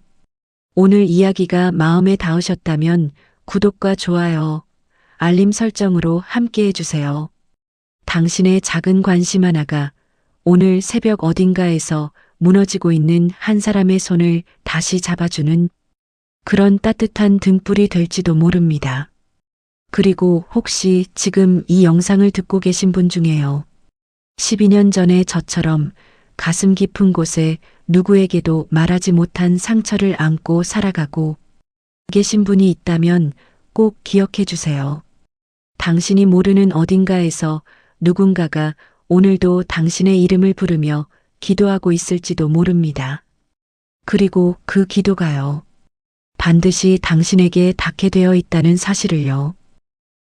오늘 이야기가 마음에 닿으셨다면 구독과 좋아요, 알림 설정으로 함께 해주세요. 당신의 작은 관심 하나가 오늘 새벽 어딘가에서 무너지고 있는 한 사람의 손을 다시 잡아주는 그런 따뜻한 등불이 될지도 모릅니다. 그리고 혹시 지금 이 영상을 듣고 계신 분 중에요. 12년 전에 저처럼 가슴 깊은 곳에 누구에게도 말하지 못한 상처를 안고 살아가고 계신 분이 있다면 꼭 기억해 주세요. 당신이 모르는 어딘가에서 누군가가 오늘도 당신의 이름을 부르며 기도하고 있을지도 모릅니다. 그리고 그 기도가요. 반드시 당신에게 닿게 되어 있다는 사실을요.